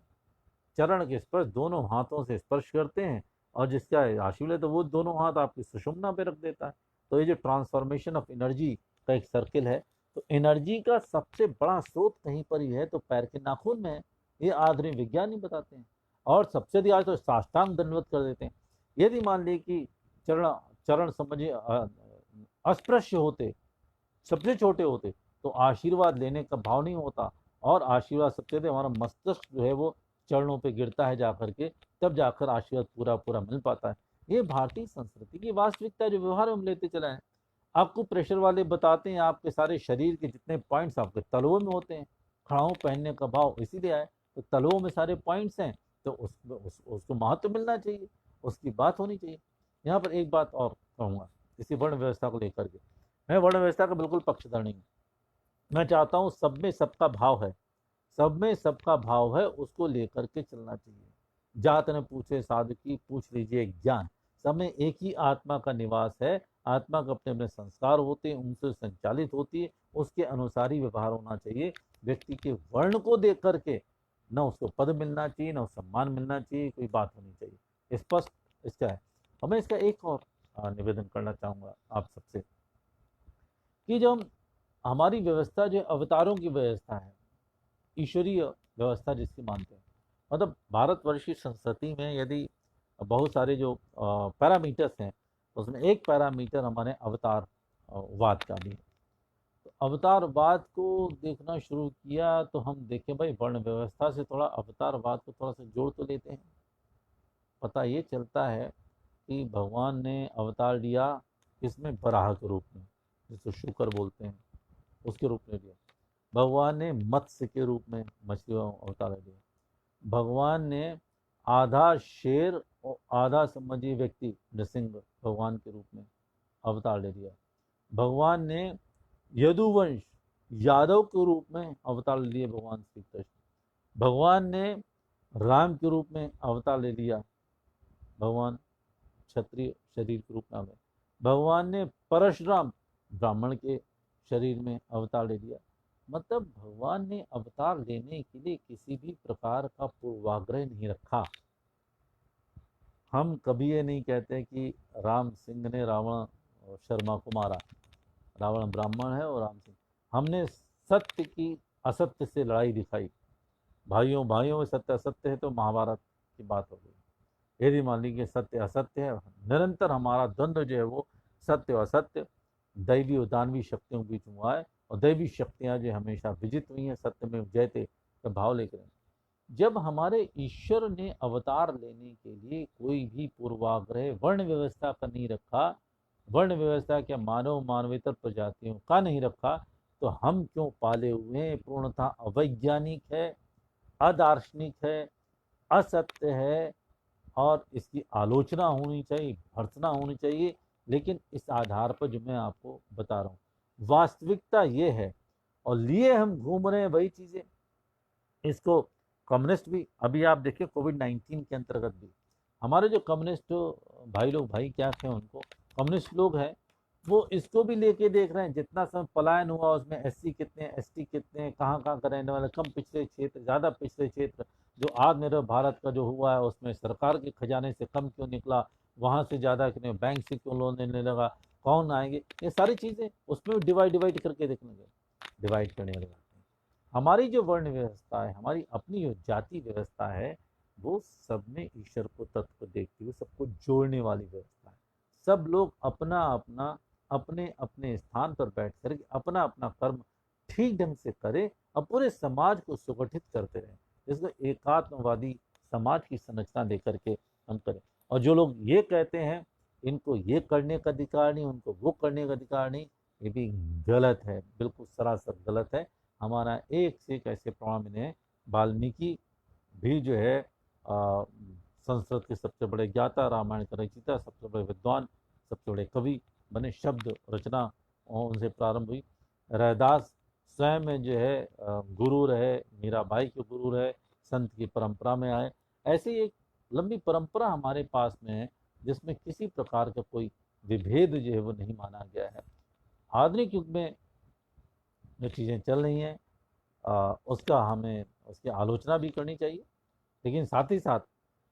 चरण के स्पर्श दोनों हाथों से स्पर्श करते हैं, और जिसका आशीर्वाद है तो वो दोनों हाथ आपकी सुषुम्ना पे रख देता है। तो ये जो ट्रांसफॉर्मेशन ऑफ एनर्जी का एक सर्किल है, तो एनर्जी का सबसे बड़ा स्रोत कहीं पर ही है तो पैर के नाखून में है, ये आधुनिक विज्ञान ही बताते हैं। और सबसे अधिक आज तो साष्टांग दंडवत कर देते हैं। यदि मान ली कि चरण चरण समझिए अस्पृश्य होते, सबसे छोटे होते, तो आशीर्वाद लेने का भाव नहीं होता, और आशीर्वाद सबसे ज़्यादा हमारा मस्तिष्क जो है वो चरणों पे गिरता है जाकर के, तब जाकर आशीर्वाद पूरा पूरा मिल पाता है। ये भारतीय संस्कृति की वास्तविकता जो व्यवहार में हम लेते चले हैं। आपको प्रेशर वाले बताते हैं आपके सारे शरीर के जितने पॉइंट्स आपके तलवों में होते हैं, खड़ाऊ पहनने का भाव इसीलिए आए, तो तलवों में सारे पॉइंट्स हैं, तो उसको महत्व मिलना चाहिए, उसकी बात होनी चाहिए। यहाँ पर एक बात और कहूँगा इसी वर्ण व्यवस्था को लेकर के, मैं वर्ण व्यवस्था का बिल्कुल पक्षधर नहीं हूँ। मैं चाहता हूँ सब में सबका भाव है, सब में सबका भाव है, उसको लेकर के चलना चाहिए। जात न पूछे साधु की, पूछ लीजिए ज्ञान। सब में एक ही आत्मा का निवास है, आत्मा के अपने अपने संस्कार होते हैं, उनसे संचालित होती है, उसके अनुसार ही व्यवहार होना चाहिए। व्यक्ति के वर्ण को देख करके न उसको पद मिलना चाहिए, न सम्मान मिलना चाहिए, कोई बात होनी चाहिए, स्पष्ट इसका है। और मैं इसका एक और निवेदन करना चाहूँगा आप सबसे, कि जब हमारी व्यवस्था जो अवतारों की व्यवस्था है, ईश्वरीय व्यवस्था जिसकी मानते हैं, मतलब भारतवर्ष की संस्कृति में यदि बहुत सारे जो पैरामीटर्स हैं, तो उसमें एक पैरामीटर हमारे अवतार वाद का भी है। तो अवतारवाद को देखना शुरू किया तो हम देखें भाई वर्ण व्यवस्था से थोड़ा अवतारवाद को थोड़ा सा जोड़ तो लेते हैं। पता ये चलता है कि भगवान ने अवतार लिया इसमें बराह के रूप में, जिसको शुकर बोलते हैं, उसके रूप में लिया। भगवान ने मत्स्य के रूप में मछली अवतार लिया। भगवान ने आधा शेर और आधा समझिए व्यक्ति नृसिंह भगवान के रूप में अवतार ले लिया। भगवान ने यदुवंश यादव के रूप में अवतार ले लिए भगवान श्री कृष्ण। भगवान ने राम के रूप में अवतार ले लिया, भगवान क्षत्रिय शरीर के रूप में आ गए। भगवान ने परशुराम ब्राह्मण के शरीर में अवतार ले लिया। मतलब भगवान ने अवतार लेने के लिए किसी भी प्रकार का पूर्वाग्रह नहीं रखा। हम कभी ये नहीं कहते कि राम सिंह ने रावण शर्मा को मारा, रावण ब्राह्मण है और राम सिंह। हमने सत्य की असत्य से लड़ाई दिखाई, भाइयों भाइयों में सत्य असत्य है, तो महाभारत की बात हो गई। यदि मान लीजिए सत्य असत्य है, निरंतर हमारा द्वंद्व जो है वो सत्य और असत्य, दैवी और दानवी शक्तियों के बीच में हुआ है, और दैवी शक्तियाँ जो हमेशा विजित हुई हैं, सत्य में जयते का भाव लेकर। जब हमारे ईश्वर ने अवतार लेने के लिए कोई भी पूर्वाग्रह वर्ण व्यवस्था का नहीं रखा, वर्ण व्यवस्था के मानव मानवेतर प्रजातियों का नहीं रखा, तो हम क्यों पाले हुए हैं? पूर्णतः अवैज्ञानिक है, अदार्शनिक है, असत्य है, और इसकी आलोचना होनी चाहिए, भर्त्सना होनी चाहिए। लेकिन इस आधार पर जो मैं आपको बता रहा हूँ वास्तविकता ये है, और लिए हम घूम रहे हैं वही चीज़ें। इसको कम्युनिस्ट भी, अभी आप देखिए कोविड-19 के अंतर्गत भी हमारे जो कम्युनिस्ट भाई लोग, भाई क्या कहें उनको, कम्युनिस्ट लोग हैं, वो इसको भी लेके देख रहे हैं। जितना समय पलायन हुआ उसमें एससी कितने, एसटी कितने, कहाँ कहाँ का रहने वाले, कम पिछड़े क्षेत्र, ज़्यादा पिछड़े क्षेत्र, जो आत्मनिर्भर भारत का जो हुआ है उसमें सरकार के खजाने से कम क्यों निकला, वहाँ से ज़्यादा क्यों, बैंक से क्यों लोन लेने लगा, कौन आएंगे, ये सारी चीज़ें उसमें डिवाइड डिवाइड करके देखने लगे, डिवाइड करने लगे। हमारी जो वर्ण व्यवस्था है, हमारी अपनी जो जाति व्यवस्था है, वो सब में ईश्वर को, तत्व को देखते हुए सबको जोड़ने वाली व्यवस्था है। सब लोग अपना अपना अपने अपने स्थान पर बैठ कर अपना अपना कर्म ठीक ढंग से करें और पूरे समाज को सुगठित करते रहें, जिसको एकात्मवादी समाज की संरचना देकर के हम करें। और जो लोग ये कहते हैं इनको ये करने का अधिकार नहीं, उनको वो करने का अधिकार नहीं, ये भी गलत है, बिल्कुल सरासर गलत है। हमारा एक से एक ऐसे प्रमाण मिले हैं। वाल्मीकि भी जो है संस्कृत के सबसे बड़े ज्ञाता, रामायण का रचयिता, सबसे बड़े विद्वान, सबसे बड़े कवि बने, शब्द रचना उनसे प्रारंभ हुई। रैदास स्वयं जो है गुरु रहे, मीराबाई के गुरु रहे, संत की परंपरा में आए। ऐसी एक लंबी परंपरा हमारे पास में है जिसमें किसी प्रकार का कोई विभेद जो है वो नहीं माना गया है। आधुनिक युग में जो चीज़ें चल रही हैं उसका हमें उसकी आलोचना भी करनी चाहिए, लेकिन साथ ही साथ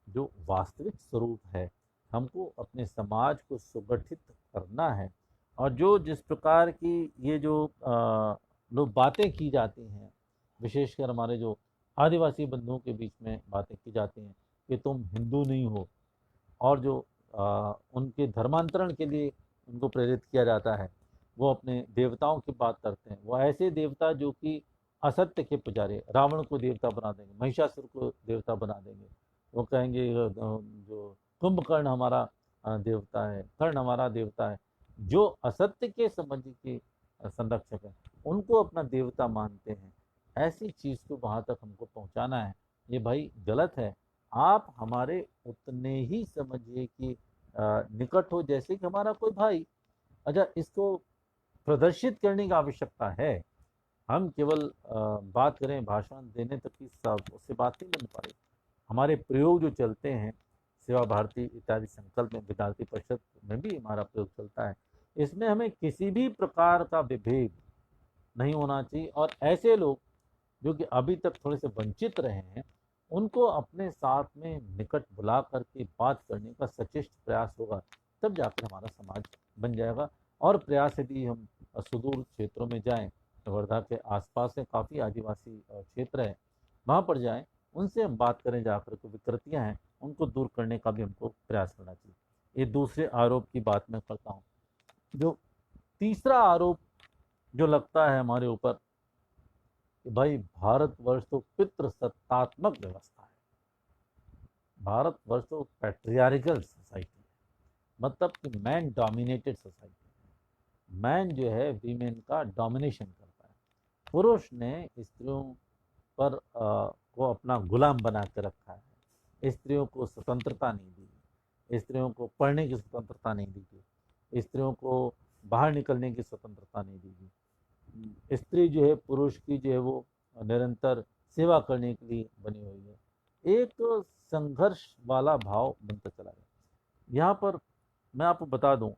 जो वास्तविक स्वरूप है, हमको अपने समाज को सुगठित करना है। और जो जिस प्रकार की ये जो लोग बातें की जाती हैं, विशेषकर हमारे जो आदिवासी बंधुओं के बीच में बातें की जाती हैं कि तुम हिंदू नहीं हो, और जो उनके धर्मांतरण के लिए उनको प्रेरित किया जाता है, वो अपने देवताओं की बात करते हैं। वो ऐसे देवता जो कि असत्य के पुजारी, रावण को देवता बना देंगे, महिषासुर को देवता बना देंगे। वो कहेंगे जो कुंभकर्ण हमारा देवता है, कर्ण हमारा देवता है। जो असत्य के समझ के संरक्षक हैं, उनको अपना देवता मानते हैं। ऐसी चीज़ को वहाँ तक हमको पहुँचाना है, ये भाई गलत है। आप हमारे उतने ही समझिए कि निकट हो जैसे कि हमारा कोई भाई। अच्छा, इसको प्रदर्शित करने की आवश्यकता है। हम केवल बात करें, भाषण देने तक की सब उससे बात नहीं बन पा रही। हमारे प्रयोग जो चलते हैं, सेवा भारती इत्यादि संकल्प में, विद्यार्थी परिषद में भी हमारा प्रयोग चलता है, इसमें हमें किसी भी प्रकार का विभेद नहीं होना चाहिए। और ऐसे लोग जो कि अभी तक थोड़े से वंचित रहे हैं, उनको अपने साथ में निकट बुला करके बात करने का सचेष्ट प्रयास होगा, तब जाकर हमारा समाज बन जाएगा। और प्रयास यदि हम सुदूर क्षेत्रों में जाएं, तो वर्धा के आसपास में काफ़ी आदिवासी क्षेत्र है, वहाँ पर जाएं, उनसे हम बात करें, जाकर के विकृतियाँ हैं उनको दूर करने का भी हमको प्रयास करना चाहिए। ये दूसरे आरोप की बात मैं करता हूँ। जो तीसरा आरोप जो लगता है हमारे ऊपर कि भाई भारतवर्ष तो पितृसत्तात्मक व्यवस्था है, भारतवर्ष तो पैट्रियार्कल सोसाइटी है, मतलब कि मैन डोमिनेटेड सोसाइटी है। मैन जो है वीमेन का डोमिनेशन करता है। पुरुष ने स्त्रियों पर को अपना गुलाम बना के रखा है। स्त्रियों को स्वतंत्रता नहीं दी, स्त्रियों को पढ़ने की स्वतंत्रता नहीं दी गई, स्त्रियों को बाहर निकलने की स्वतंत्रता नहीं दी गई। स्त्री जो है पुरुष की जो है वो निरंतर सेवा करने के लिए बनी हुई है। एक संघर्ष वाला भाव बनता चला गया। यहाँ पर मैं आपको बता दूं,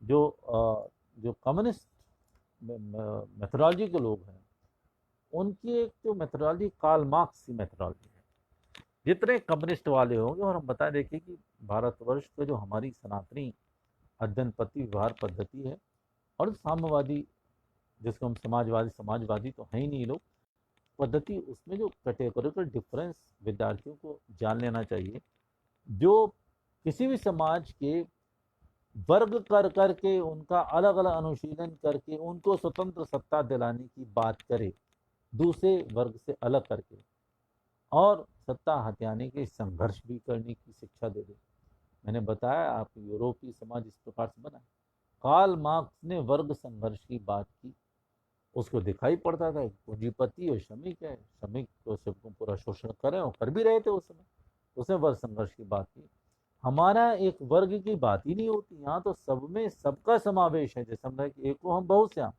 जो कम्युनिस्ट मेथोडोलॉजी के लोग हैं, उनकी एक जो मेथोडोलॉजी कार्ल मार्क्स की मेथोडोलॉजी है। जितने कम्युनिस्ट वाले होंगे, और हम बता देखिए कि भारतवर्ष के जो हमारी सनातनी अध्ययन पति व्यवहार पद्धति है, और साम्यवादी जिसको हम समाजवादी तो है ही नहीं लोग, पद्धति, उसमें जो कैटेगोरिकल डिफरेंस विद्यार्थियों को जान लेना चाहिए। जो किसी भी समाज के वर्ग कर करके उनका अलग अलग अनुशीलन करके उनको स्वतंत्र सत्ता दिलाने की बात करे, दूसरे वर्ग से अलग करके, और सत्ता हथियाने के संघर्ष भी करने की शिक्षा दे दे। मैंने बताया आपको यूरोपीय समाज इस प्रकार से बना है। कार्ल मार्क्स ने वर्ग संघर्ष की बात की, उसको दिखाई पड़ता था पूंजीपति और श्रमिक है, श्रमिक तो सबको पूरा शोषण करें, और कर भी रहे थे उस समय, उसने वर्ग संघर्ष की बात की। हमारा एक वर्ग की बात ही नहीं होती, यहाँ तो सब में सबका समावेश है। जैसे हम कि एक को हम बहुश्याम,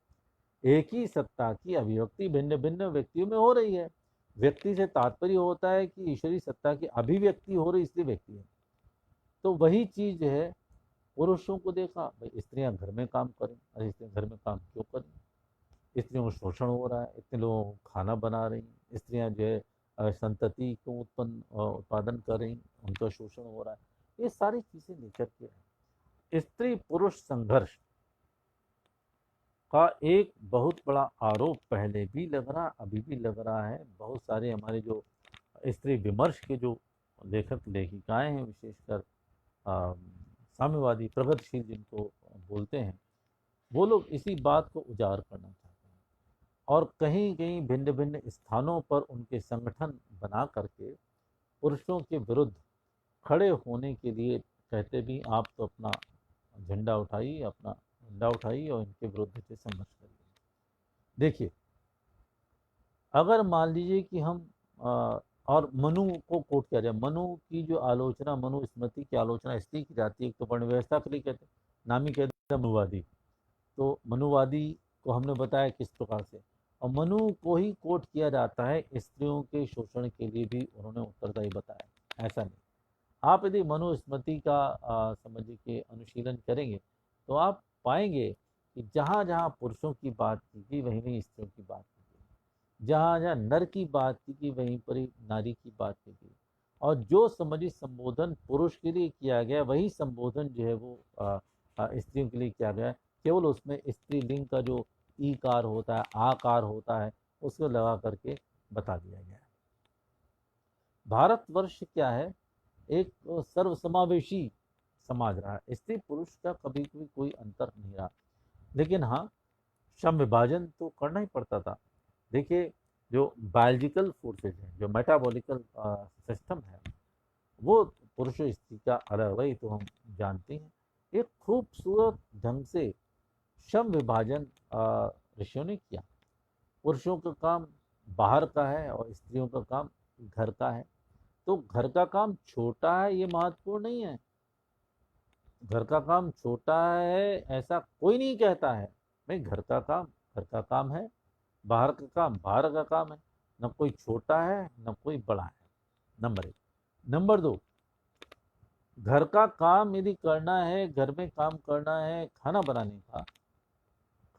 एक ही सत्ता की अभिव्यक्ति भिन्न भिन्न व्यक्तियों में हो रही है। व्यक्ति से तात्पर्य होता है कि ईश्वरीय सत्ता की अभिव्यक्ति हो रही, इसलिए व्यक्ति है। तो वही चीज है, पुरुषों को देखा भाई स्त्रियां घर में काम करें, अरे स्त्रियां घर में काम क्यों करें, स्त्रियों को शोषण हो रहा है, इतने लोगों को खाना बना रही, स्त्रियां जो है संतति को उत्पादन कर रही, उनका शोषण हो रहा है। ये सारी चीजें लेकर के है। स्त्री पुरुष संघर्ष का एक बहुत बड़ा आरोप पहले भी लग रहा, अभी भी लग रहा है। बहुत सारे हमारे जो स्त्री विमर्श के जो लेखक लेखिकाएं हैं, विशेषकर साम्यवादी प्रगतिशील जिनको बोलते हैं, वो लोग इसी बात को उजागर करना चाहते हैं। और कहीं कहीं भिन्न भिन्न स्थानों पर उनके संगठन बना करके पुरुषों के विरुद्ध खड़े होने के लिए कहते भी आप तो अपना झंडा उठाइए, अपना झंडा उठाइए और इनके विरुद्ध से संघर्ष करिए। देखिए, अगर मान लीजिए कि हम और मनु को कोट किया जाए, मनु की जो आलोचना, मनु स्मृति की आलोचना इसलिए की जाती है, एक तो वर्ण व्यवस्था के लिए कहते हैं, नाम ही कहते हैं मनुवादी। तो मनुवादी को हमने बताया किस प्रकार से, और मनु को ही कोट किया जाता है स्त्रियों के शोषण के लिए भी उन्होंने उत्तरदायी बताया। ऐसा नहीं, आप यदि मनुस्मृति का समझिए कि अनुशीलन करेंगे, तो आप पाएंगे कि जहाँ जहाँ पुरुषों की बात की गई वहीं वहीं स्त्रियों की बात की गई, जहाँ जहाँ नर की बात की गई वहीं पर ही नारी की बात की गई। और जो समझी संबोधन पुरुष के लिए किया गया वही संबोधन जो है वो स्त्रियों के लिए किया गया है। केवल उसमें स्त्रीलिंग का जो ईकार होता है, आकार होता है, उसको लगा करके बता दिया गया है। भारतवर्ष क्या है, एक सर्वसमावेशी समाज रहा है। स्त्री पुरुष का कभी कभी कोई अंतर नहीं रहा, लेकिन हाँ, श्रम विभाजन तो करना ही पड़ता था। देखिए, जो बायोलॉजिकल फोर्सेज हैं, जो मेटाबॉलिकल सिस्टम है, वो पुरुष और स्त्री का अलग, वही तो हम जानते हैं। एक खूबसूरत ढंग से श्रम विभाजन ऋषियों ने किया। पुरुषों का काम बाहर का है और स्त्रियों का काम घर का है। तो घर का काम छोटा है ये महत्वपूर्ण नहीं है। घर का काम छोटा है ऐसा कोई नहीं कहता है। भाई, घर का काम है, बाहर का काम बाहर का काम है। न कोई छोटा है न कोई बड़ा है, नंबर एक। नंबर दो, घर का काम यदि करना है, घर में काम करना है, खाना बनाने का,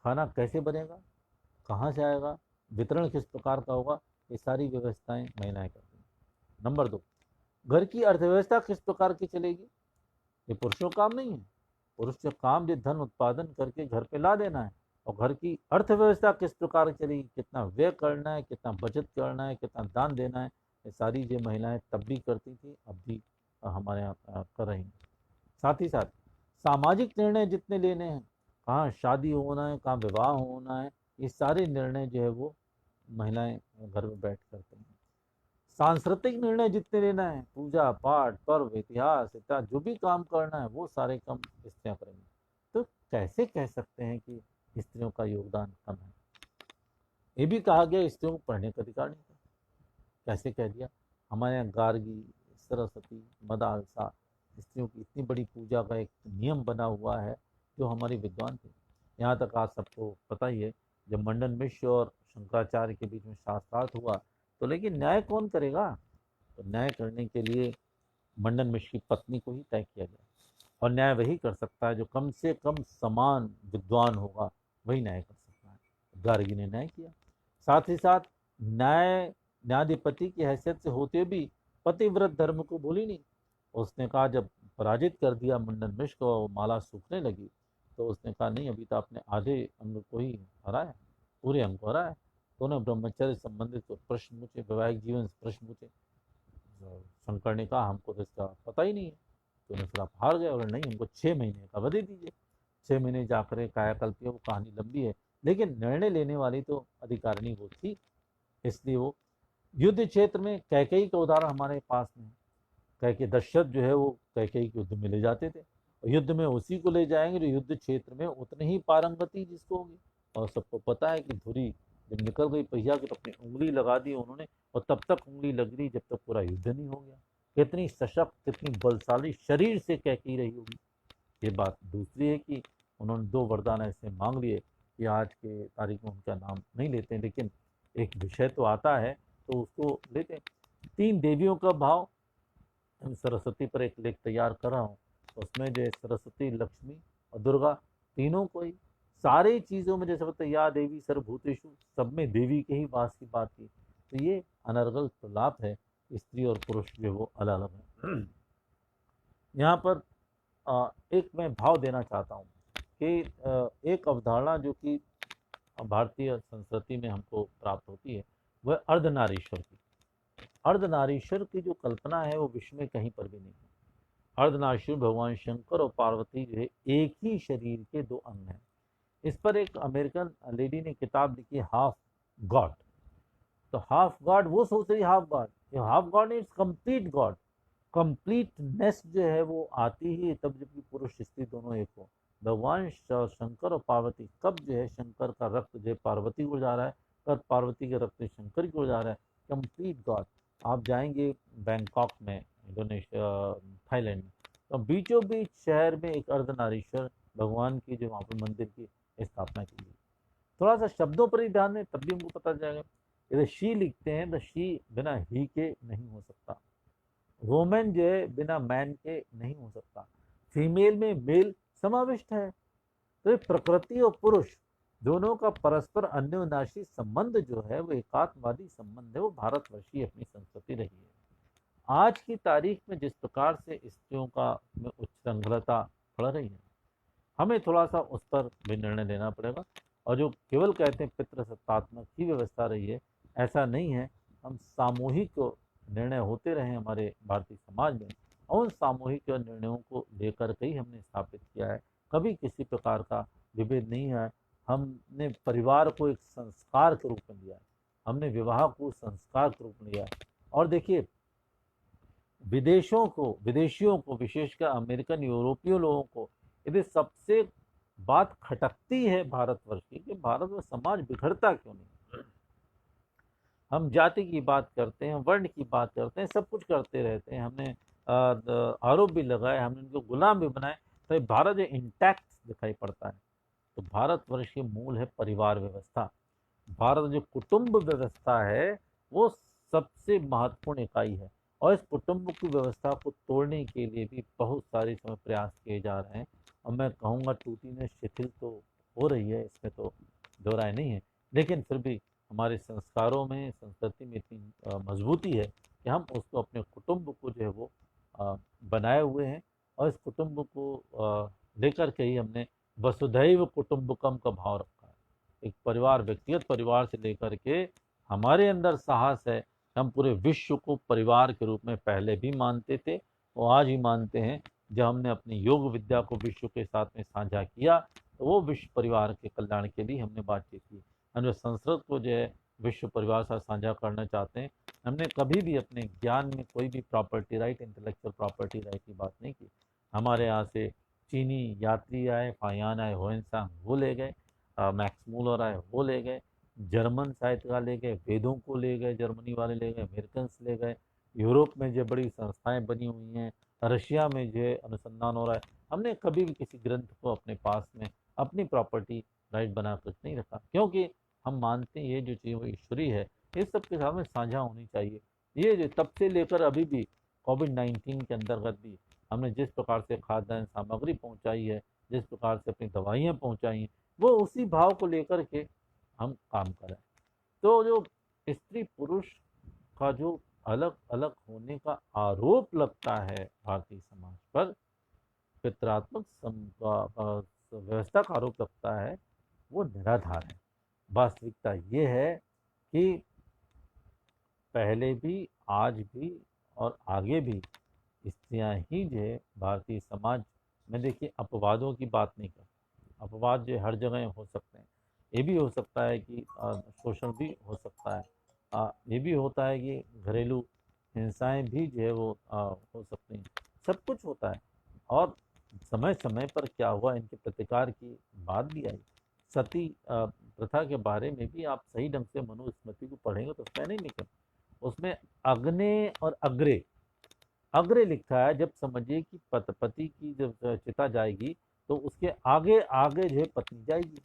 खाना कैसे बनेगा, कहाँ से आएगा, वितरण किस प्रकार का होगा, ये सारी व्यवस्थाएं महिलाएं करती हैं। नंबर दो, घर की अर्थव्यवस्था किस प्रकार की चलेगी, ये पुरुषों का काम नहीं है। पुरुष का काम जो धन उत्पादन करके घर पे ला देना है, और घर की अर्थव्यवस्था किस प्रकार की चलेगी, कितना व्यय करना है, कितना बचत करना है, कितना दान देना है, ये सारी जो महिलाएं तब भी करती थी, अब भी हमारे यहाँ कर रही हैं। साथ ही साथ सामाजिक निर्णय जितने लेने हैं, कहाँ शादी होना है, कहाँ विवाह होना है, ये सारे निर्णय जो है वो महिलाएं घर में बैठ करते हैं। सांस्कृतिक निर्णय जितने लेना है, पूजा पाठ पर्व इतिहास इत्यादि जो भी काम करना है, वो सारे काम स्त्रियां करेंगी। तो कैसे कह सकते हैं कि स्त्रियों का योगदान कम है। ये भी कहा गया स्त्रियों को पढ़ने का अधिकार नहीं था। कैसे कह दिया। हमारे यहाँ गार्गी, सरस्वती, मदालसा, स्त्रियों की इतनी बड़ी पूजा का एक नियम बना हुआ है, जो हमारे विद्वान थे। यहाँ तक आज सबको पता ही है, जब मंडन मिश्र और शंकराचार्य के बीच में शास्त्रार्थ हुआ, तो लेकिन न्याय कौन करेगा। तो न्याय करने के लिए मंडन मिश्र की पत्नी को ही तय किया गया, और न्याय वही कर सकता है जो कम से कम समान विद्वान होगा, वही न्याय कर सकता है। गार्गी ने न्याय किया। साथ ही साथ न्यायाधिपति की हैसियत से होते भी पतिव्रत धर्म को भूली नहीं। उसने कहा, जब पराजित कर दिया मंडन मिश्र को, माला सूखने लगी, तो उसने कहा, नहीं, अभी तो आपने आधे अंग को ही हराया, पूरे अंग को हराया। तो उन्हें ब्रह्मचर्य संबंधित प्रश्न पूछे, वैवाहिक जीवन से प्रश्न पूछे। शंकर ने कहा, हमको तो इसका पता ही नहीं है। तो उन्हें फिर आप हार गए, और नहीं, हमको 6 महीने का अवधि दीजिए। 6 महीने जाकर कायाकल्प किया। वो कहानी लंबी है, लेकिन निर्णय लेने वाली तो अधिकारिणी वो थी। इसलिए वो युद्ध क्षेत्र में कैकेयी का उदाहरण हमारे पास में है। कैकेयी, दशरथ जो है वो कैकेयी के युद्ध में ले जाते थे, और युद्ध में उसी को ले जाएंगे जो युद्ध क्षेत्र में उतनी ही पारंगति जिसको होगी। और सबको पता है कि धुरी जब निकल गई पहिया की, तो अपनी उंगली लगा दी उन्होंने, और तब तक उंगली लग रही जब तक पूरा युद्ध नहीं हो गया। कितनी सशक्त, कितनी बलशाली शरीर से कैकेयी रही होगी। ये बात दूसरी है कि उन्होंने 2 वरदान ऐसे मांग लिए कि आज के तारीख में उनका नाम नहीं लेते, लेकिन एक विषय तो आता है तो उसको लेते हैं। 3 देवियों का भाव, सरस्वती पर एक लेख तैयार कर रहा हूँ, उसमें जो है सरस्वती, लक्ष्मी और दुर्गा, तीनों को ही सारी चीज़ों में, जैसे बताया, या देवी सर्वभूतेषु, सब में देवी के ही वास की बात की। तो ये अनर्गल प्रलाप है, स्त्री और पुरुष जो वो अलग अलग है। यहाँ पर एक मैं भाव देना चाहता हूँ कि एक अवधारणा जो कि भारतीय संस्कृति में हमको प्राप्त होती है, वह अर्धनारीश्वर की। अर्धनारीश्वर की जो कल्पना है वो विश्व में कहीं पर भी नहीं है। अर्धनारीश्वर भगवान शंकर और पार्वती जो है एक ही शरीर के 2 अंग हैं। इस पर एक अमेरिकन लेडी ने किताब लिखी, हाफ गॉड। तो हाफ गॉड वो सोच रही हाफ गॉड, ये half God is complete God. Completeness जो है वो आती ही तब जबकि पुरुष स्त्री दोनों एक हो। भगवान शंकर और पार्वती, कब जो है शंकर का रक्त जो है पार्वती को जा रहा है, कब पार्वती का रक्त शंकर को जा रहा है। Complete God. आप जाएंगे बैंकॉक में, इंडोनेशिया, थाईलैंड में, तो बीचों बीच शहर में एक अर्धनारीश्वर भगवान की जो वहाँ पर मंदिर की स्थापना की गई। थोड़ा सा शब्दों पर ही ध्यान दें, तब भी हमको पता जाएगा। यदि शी लिखते हैं तो शी बिना ही के नहीं हो सकता। वोमेन जो है बिना मैन के नहीं हो सकता। फीमेल में मेल समाविष्ट है। तो प्रकृति और पुरुष दोनों का परस्पर अन्योन्यासी संबंध जो है वो एकात्मवादी संबंध है, वो भारतवर्षीय अपनी संस्कृति रही है। आज की तारीख में जिस प्रकार से स्त्रियों का में उच्चृंखलता बढ़ रही है, हमें थोड़ा सा उस पर भी निर्णय लेना पड़ेगा। और जो केवल कहते हैं पितृसत्तात्मक ही व्यवस्था रही है, ऐसा नहीं है। हम सामूहिक निर्णय होते रहे हमारे भारतीय समाज में, और उन सामूहिक निर्णयों को लेकर के ही हमने स्थापित किया है। कभी किसी प्रकार का विभेद नहीं है। हमने परिवार को एक संस्कार के रूप में लिया है, हमने विवाह को संस्कार के रूप में लिया है। और देखिए, विदेशियों को विशेषकर अमेरिकन यूरोपीय लोगों को यदि सबसे बात खटकती है भारतवर्ष की कि भारत में समाज बिखरता क्यों नहीं। हम जाति की बात करते हैं, वर्ण की बात करते हैं, सब कुछ करते रहते हैं। हमने आरोप भी लगाए, हमने उनको गुलाम भी बनाए, तो भारत जो इंटैक्ट दिखाई पड़ता है। तो भारतवर्ष के मूल है परिवार व्यवस्था। भारत जो कुटुंब व्यवस्था है वो सबसे महत्वपूर्ण इकाई है, और इस कुटुंब की व्यवस्था को तोड़ने के लिए भी बहुत सारे समय प्रयास किए जा रहे हैं। और मैं कहूँगा टूटी में शिथिल तो हो रही है, इसमें तो दो राय नहीं है। लेकिन फिर भी हमारे संस्कारों में, संस्कृति में इतनी मजबूती है कि हम उसको, अपने कुटुंब को जो है वो बनाए हुए हैं। और इस कुटुंब को लेकर के ही हमने वसुधैव कुटुंबकम का भाव रखा है। एक परिवार, व्यक्तिगत परिवार से लेकर के हमारे अंदर साहस है। हम पूरे विश्व को परिवार के रूप में पहले भी मानते थे और आज ही मानते हैं। जब हमने अपनी योग विद्या को विश्व के साथ में साझा किया, तो वो विश्व परिवार के कल्याण के लिए हमने बातचीत की। हम जो संस्कृत को जो है विश्व परिवार से साझा करना चाहते हैं। हमने कभी भी अपने ज्ञान में कोई भी property right, intellectual property right की बात नहीं की। हमारे यहाँ से चीनी यात्री आए, फायान आए, होएनसांग वो ले गए, मैक्स मूलर आए वो ले गए, जर्मन साहित्यकार ले गए, वेदों को ले गए, जर्मनी वाले ले गए, अमेरिकन्स ले गए, यूरोप में जो बड़ी संस्थाएं बनी हुई हैं, रशिया में जो अनुसंधान हो रहा है। हमने कभी भी किसी ग्रंथ को अपने पास में अपनी प्रॉपर्टी राइट बना कर नहीं रखा, क्योंकि हम मानते हैं ये जो चीज़ वो ईश्वरी है, ये सबके सामने साझा होनी चाहिए। ये जो तब से लेकर अभी भी कोविड-19 के अंतर्गत भी हमने जिस प्रकार से खाद्यान्न सामग्री पहुंचाई है, जिस प्रकार से अपनी दवाइयाँ पहुंचाई हैं, वो उसी भाव को लेकर के हम काम करें। तो जो स्त्री पुरुष का जो अलग अलग होने का आरोप लगता है भारतीय समाज पर, पितरात्मक व्यवस्था का आरोप लगता है, वो निराधार है। वास्तविकता ये है कि पहले भी, आज भी और आगे भी स्त्रियां ही जो है भारतीय समाज में, देखिए अपवादों की बात नहीं कर, अपवाद जो हर जगह हो सकते हैं। ये भी हो सकता है कि शोषण भी हो सकता है, ये भी होता है कि घरेलू हिंसाएं भी जो है वो हो सकती हैं। सब कुछ होता है। और समय समय पर क्या हुआ, इनके प्रतिकार की बात भी आई। सती प्रथा के बारे में भी आप सही ढंग से मनुस्मृति को पढ़ेंगे तो उसमें नहीं लिखा, उसमें अग्ने और अग्रे, अग्रे लिखा है। जब समझिए कि पति की जब चिता जाएगी तो उसके आगे आगे जो है पत्नी जाएगी।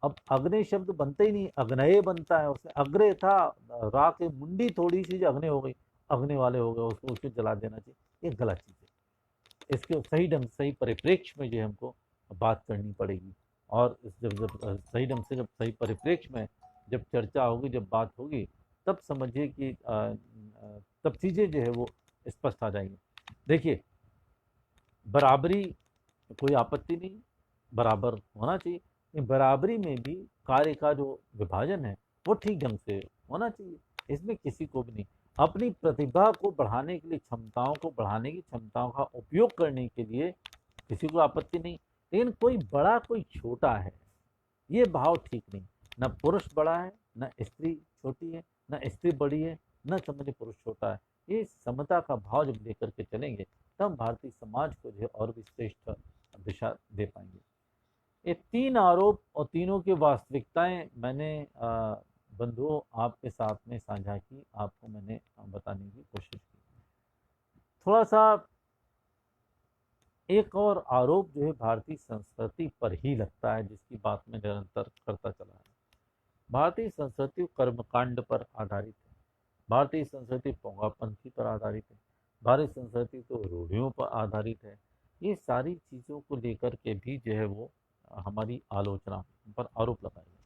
अब अग्नि शब्द बनता ही नहीं, अग्नये बनता है। उसमें अग्रे था, रा के मुंडी थोड़ी सी जो अग्नि हो गई, अग्नि वाले हो गए, उसको उसको जला देना चाहिए। ये गलत चीज़ है। इसके सही ढंग, सही परिप्रेक्ष्य में जो है हमको बात करनी पड़ेगी। और जब जब सही ढंग से, जब सही परिप्रेक्ष्य में जब चर्चा होगी, जब बात होगी, तब समझिए कि तब चीज़ें जो है वो स्पष्ट आ जाएंगी। देखिए, बराबरी कोई आपत्ति नहीं, बराबर होना चाहिए। बराबरी में भी कार्य का जो विभाजन है वो ठीक ढंग से होना चाहिए। इसमें किसी को भी नहीं, अपनी प्रतिभा को बढ़ाने के लिए, क्षमताओं को बढ़ाने की, क्षमताओं का उपयोग करने के लिए किसी को आपत्ति नहीं। लेकिन कोई बड़ा कोई छोटा है, ये भाव ठीक नहीं। न पुरुष बड़ा है, न स्त्री छोटी है, न स्त्री बड़ी है, न समझे पुरुष छोटा है। ये समता का भाव जब लेकर के चलेंगे, तब भारतीय समाज को जो है और भी श्रेष्ठ दिशा दे पाएंगे। ये तीन आरोप और तीनों की वास्तविकताएं मैंने बंधुओं आपके साथ में साझा की, आपको मैंने बताने की कोशिश की। थोड़ा सा एक और आरोप जो है भारतीय संस्कृति पर ही लगता है, जिसकी बात मैं निरंतर करता चला है। भारतीय संस्कृति कर्मकांड पर आधारित है। भारतीय संस्कृति पोंगापंथी पर आधारित है। भारतीय संस्कृति तो रूढ़ियों पर आधारित है। ये सारी चीज़ों को लेकर के भी जो है वो हमारी आलोचना पर आरोप लगाए गए।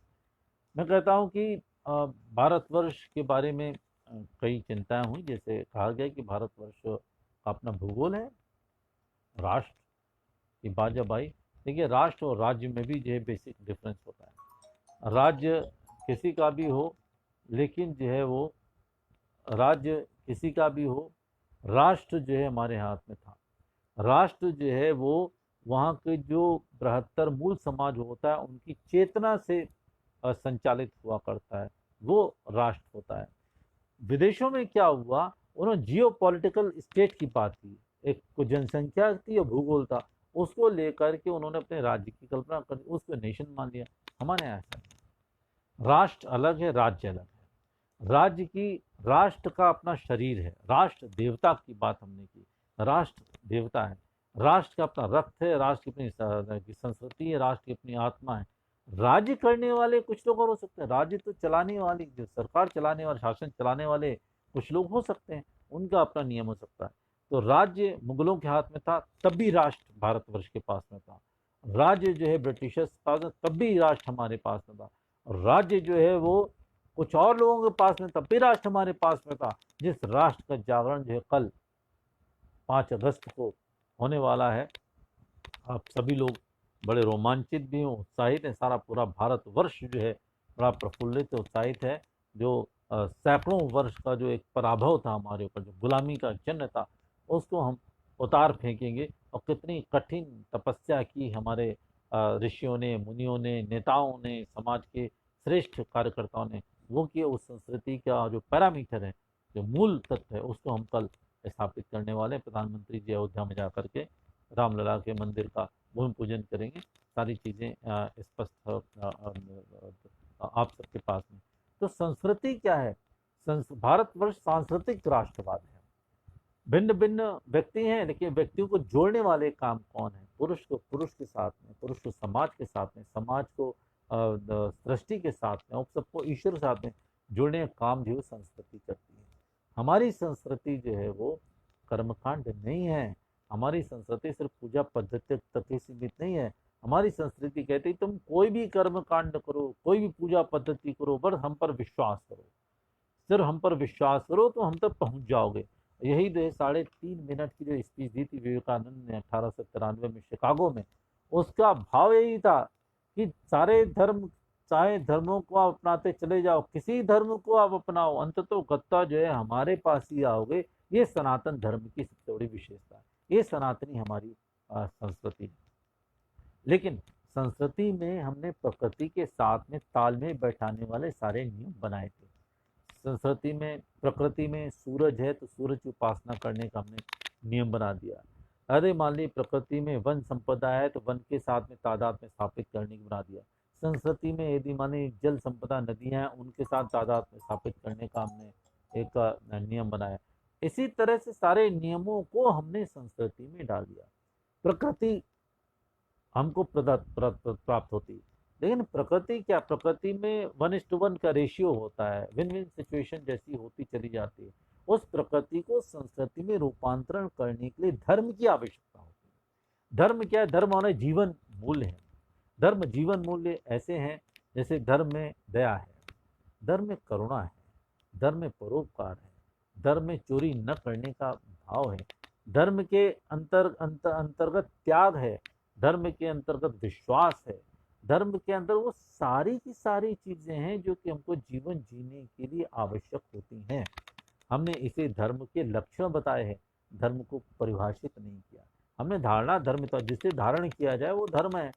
मैं कहता हूँ कि भारतवर्ष के बारे में कई चिंताएं हुई। जैसे कहा गया कि भारतवर्ष का अपना भूगोल है, राष्ट्र की बात जब आई, देखिए राष्ट्र और राज्य में भी जो है बेसिक डिफरेंस होता है। राज्य किसी का भी हो, लेकिन जो है वो राज्य किसी का भी हो, राष्ट्र जो है हमारे हाथ में था। राष्ट्र जो है वो वहाँ के जो बृहत्तर मूल समाज होता है उनकी चेतना से संचालित हुआ करता है, वो राष्ट्र होता है। विदेशों में क्या हुआ, उन्होंने जियो पॉलिटिकल स्टेट की बात की, एक जनसंख्या थी और भूगोल था, उसको लेकर के उन्होंने अपने राज्य की कल्पना कर उसको नेशन मान लिया। हमारे यहाँ ऐसा नहीं। राष्ट्र अलग है, राज्य अलग है। राज्य की राष्ट्र का अपना शरीर है, राष्ट्र देवता की बात हमने की, राष्ट्र देवता है, राष्ट्र का अपना रक्त है, राष्ट्र की अपनी संस्कृति है, राष्ट्र की अपनी आत्मा है। राज्य करने वाले कुछ लोग और हो सकते हैं, राज्य तो चलाने वाली जो सरकार चलाने वाले शासन चलाने वाले कुछ लोग हो सकते हैं, उनका अपना नियम हो सकता है। तो राज्य मुगलों के हाथ में था, तब भी राष्ट्र भारतवर्ष के पास में था। राज्य जो है ब्रिटिशर्स के पास में, तब भी राष्ट्र हमारे पास में था। और राज्य जो है वो कुछ और लोगों के पास में, तब भी राष्ट्र हमारे पास में था। जिस राष्ट्र का जागरण जो है कल 5 अगस्त को होने वाला है, आप सभी लोग बड़े रोमांचित भी हैं, उत्साहित हैं। सारा पूरा भारतवर्ष जो है बड़ा प्रफुल्लित उत्साहित है। जो सैकड़ों वर्ष का जो एक पराभव था हमारे ऊपर, जो गुलामी का चिन्ह था, उसको हम उतार फेंकेंगे। और कितनी कठिन तपस्या की हमारे ऋषियों ने, मुनियों ने, नेताओं ने, समाज के श्रेष्ठ कार्यकर्ताओं ने वो किए। उस संस्कृति का जो पैरामीटर है, जो मूल तत्व है, उसको हम कल स्थापित करने वाले हैं। प्रधानमंत्री जी अयोध्या में जाकर के रामलला के मंदिर का भूमि पूजन करेंगे। सारी चीज़ें स्पष्ट आप सबके पास में। तो संस्कृति क्या है? भारतवर्ष सांस्कृतिक राष्ट्रवाद है। भिन्न भिन्न व्यक्ति हैं, लेकिन व्यक्तियों को जोड़ने वाले काम कौन है? पुरुष को पुरुष के साथ में, पुरुष को समाज के साथ में, समाज को सृष्टि के साथ में, और सबको ईश्वर के साथ में जोड़ने का काम जो संस्कृति करती है। हमारी संस्कृति जो है वो कर्मकांड नहीं है। हमारी संस्कृति सिर्फ पूजा पद्धति तक ही सीमित नहीं है। हमारी संस्कृति कहती है तुम कोई भी कर्म कांड करो, कोई भी पूजा पद्धति करो, बस हम पर विश्वास करो। सिर्फ हम पर विश्वास करो तो हम तक पहुंच जाओगे। यही 3.5 मिनट की जो स्पीच दी थी विवेकानंद ने 1893 में शिकागो में, उसका भाव यही था कि सारे धर्मों को आप अपनाते चले जाओ, किसी धर्म को आप अपनाओ, अंततः गत्ता जो है हमारे पास ही आओगे। ये सनातन धर्म की सबसे बड़ी विशेषता है। ये सनातनी हमारी संस्कृति है। लेकिन संस्कृति में हमने प्रकृति के साथ में तालमेल बैठाने वाले सारे नियम बनाए थे। संस्कृति में, प्रकृति में सूरज है तो सूरज की उपासना करने का हमने नियम बना दिया। अरे मान ली प्रकृति में वन संपदा है तो वन के साथ में तादाद में स्थापित करने की बना दिया। संस्कृति में यदि माने जल संपदा नदियां हैं, उनके साथ तादाद में स्थापित करने का हमने एक नियम बनाया। इसी तरह से सारे नियमों को हमने संस्कृति में डाल दिया। प्रकृति हमको प्राप्त होती है, लेकिन प्रकृति क्या, प्रकृति में 1:1 का रेशियो होता है, विन विन सिचुएशन जैसी होती चली जाती है। उस प्रकृति को संस्कृति में रूपांतरण करने के लिए धर्म की आवश्यकता होती है। धर्म क्या है? धर्म होने जीवन मूल्य है। धर्म जीवन मूल्य ऐसे हैं जैसे धर्म में दया है, धर्म में करुणा है, धर्म में परोपकार है, धर्म में चोरी न करने का भाव है, धर्म के अंतर्गत त्याग है, धर्म के अंतर्गत विश्वास है, धर्म के अंदर वो सारी की सारी चीजें हैं जो कि हमको जीवन जीने के लिए आवश्यक होती हैं। हमने इसे धर्म के लक्षण बताए हैं, धर्म को परिभाषित नहीं किया। हमने धारणा धर्म तो जिसे धारण किया जाए वो धर्म है।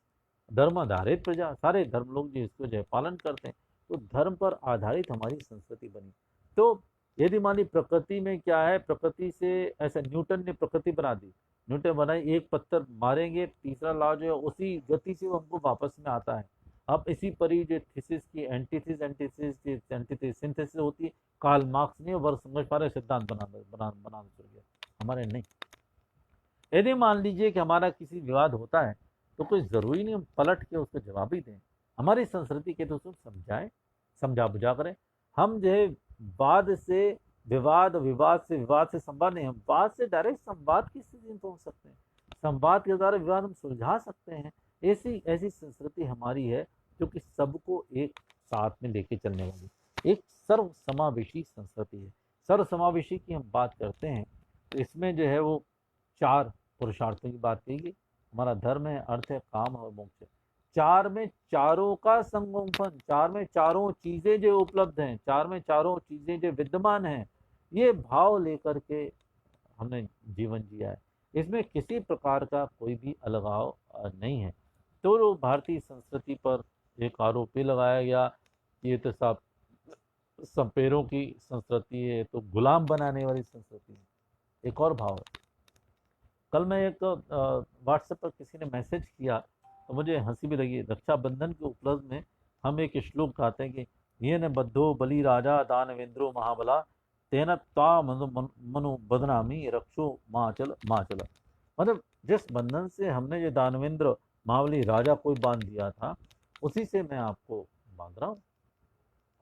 धर्म आधारित प्रजा, सारे धर्म लोग जो इसको जो पालन करते हैं, तो धर्म पर आधारित हमारी संस्कृति बनी। तो यदि मान ली प्रकृति में क्या है, प्रकृति से ऐसा न्यूटन ने प्रकृति बना दी, न्यूटन बनाई, एक पत्थर मारेंगे तीसरा लॉ जो है उसी गति से हमको वापस में आता है। अब इसी पर ही जो थीसिस की एंटीथेसिस सिंथेसिस होती है, कार्ल मार्क्स ने वर्ग समझ पा रहे सिद्धांत बनाना शुरू किया, हमारे नहीं। यदि मान लीजिए कि हमारा किसी विवाद होता है तो कोई जरूरी नहीं हम पलट के उसको जवाब ही दें। हमारी संस्कृति के तो उसको समझाएं, समझा बुझा करें। हम जो है वाद से विवाद, विवाद से संवाद नहीं, हम वाद से डायरेक्ट संवाद की स्थिति में पहुंच सकते हैं। संवाद के द्वारा विवाद हम सुलझा सकते हैं। ऐसी संस्कृति हमारी है जो कि सबको एक साथ में लेके चलने वाली, एक सर्व समावेशी संस्कृति है। सर्व समावेशी की हम बात करते हैं तो इसमें जो है वो 4 पुरुषार्थों की बात कही गई। हमारा धर्म है, अर्थ है, काम और मोक्ष है। 4 में चारों का संगोपन, 4 में चारों चीजें जो उपलब्ध हैं, 4 में चारों चीजें जो विद्यमान हैं, ये भाव लेकर के हमने जीवन जिया है। इसमें किसी प्रकार का कोई भी अलगाव नहीं है। तो भारतीय संस्कृति पर एक आरोप भी लगाया गया, ये तो सब संपेरों की संस्कृति है, तो गुलाम बनाने वाली संस्कृति है। एक और भाव है, कल मैं एक व्हाट्सएप पर किसी ने मैसेज किया तो मुझे हंसी भी लगी। रक्षाबंधन के उपलक्ष्य में हम एक श्लोक गाते हैं कि ये न बद्धो बलि राजा दानवेंद्रो महाबला तेन ता मनु बदनामी रक्षो माचल माचल। मतलब जिस बंधन से हमने जो दानवेंद्र महाबली राजा को बांध दिया था, उसी से मैं आपको बांध रहा हूँ,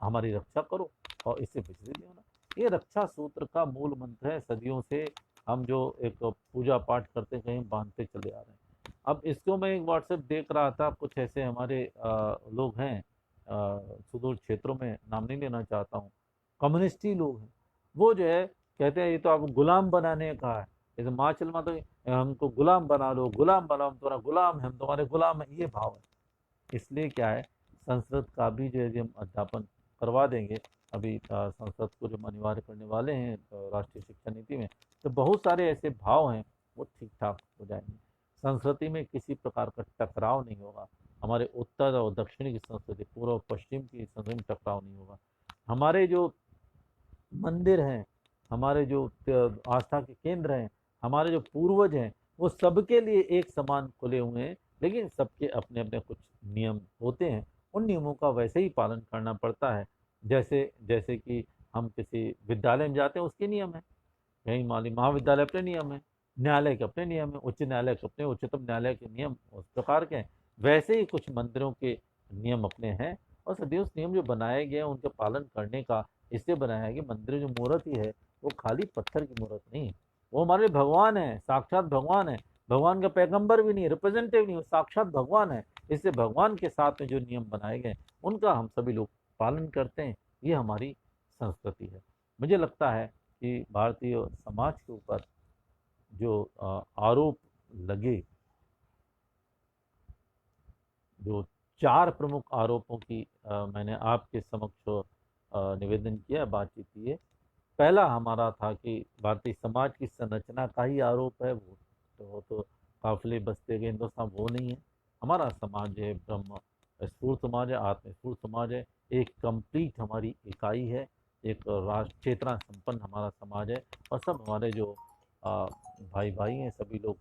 हमारी रक्षा करो और इससे विचलित नहीं होना। ये रक्षा सूत्र का मूल मंत्र है। सदियों से हम जो एक पूजा पाठ करते कहीं बांधते चले आ रहे हैं। अब इसको मैं एक व्हाट्सएप देख रहा था, कुछ ऐसे हमारे लोग हैं सुदूर क्षेत्रों में, नाम नहीं लेना चाहता हूँ, कम्युनिस्टी लोग हैं, वो जो है कहते हैं ये तो आपको गुलाम बनाने का है, जैसे माचल मा तो हमको गुलाम बना लो, गुलाम बनाओ, हम तुम्हारा गुलाम है, हम तुम्हारे गुलाम है, ये भाव है। इसलिए क्या है, संस्कृत का भी जो है हम अध्यापन करवा देंगे। अभी संस्कृत को जो अनिवार्य करने वाले हैं राष्ट्रीय शिक्षा नीति में, तो बहुत सारे ऐसे भाव हैं वो ठीक ठाक हो जाएंगे। संस्कृति में किसी प्रकार का टकराव नहीं होगा। हमारे उत्तर और दक्षिण की संस्कृति, पूर्व और पश्चिम की संस्कृति में टकराव नहीं होगा। हमारे जो मंदिर हैं, हमारे जो आस्था के केंद्र हैं, हमारे जो पूर्वज हैं, वो सबके लिए एक समान खुले हुए हैं, लेकिन सबके अपने अपने कुछ नियम होते हैं। उन नियमों का वैसे ही पालन करना पड़ता है जैसे जैसे कि हम किसी विद्यालय में जाते हैं उसके नियम है, कहीं माली महाविद्यालय अपने नियम है, न्यायालय के अपने नियम है, उच्च न्यायालय के अपने, उच्चतम न्यायालय के नियम उस प्रकार के हैं। वैसे ही कुछ मंदिरों के नियम अपने हैं, और सदियों से नियम जो बनाए गए हैं उनके पालन करने का इसलिए बनाया है कि मंदिर जो मूर्त ही है वो खाली पत्थर की मूर्त नहीं है, वो हमारे भगवान है, साक्षात भगवान है। भगवान का पैगंबर भी नहीं, रिप्रेजेंटेटिव नहीं, वो साक्षात भगवान है। इसलिए भगवान के साथ में जो नियम बनाए गए उनका हम सभी लोग पालन करते हैं। ये हमारी संस्कृति है। मुझे लगता है कि भारतीय समाज के ऊपर जो आरोप लगे, जो 4 प्रमुख आरोपों की मैंने आपके समक्ष निवेदन किया, बातचीत की है। पहला हमारा था कि भारतीय समाज की संरचना का ही आरोप है, वो तो काफिले बसते गए हिंदुस्तान, वो नहीं है। हमारा समाज है ब्रह्म स्फूर्त समाज है, आत्म स्फूर्त समाज है, एक कंप्लीट हमारी इकाई है, एक राष्ट्र चेतना संपन्न हमारा समाज है, और सब हमारे जो भाई भाई हैं सभी लोग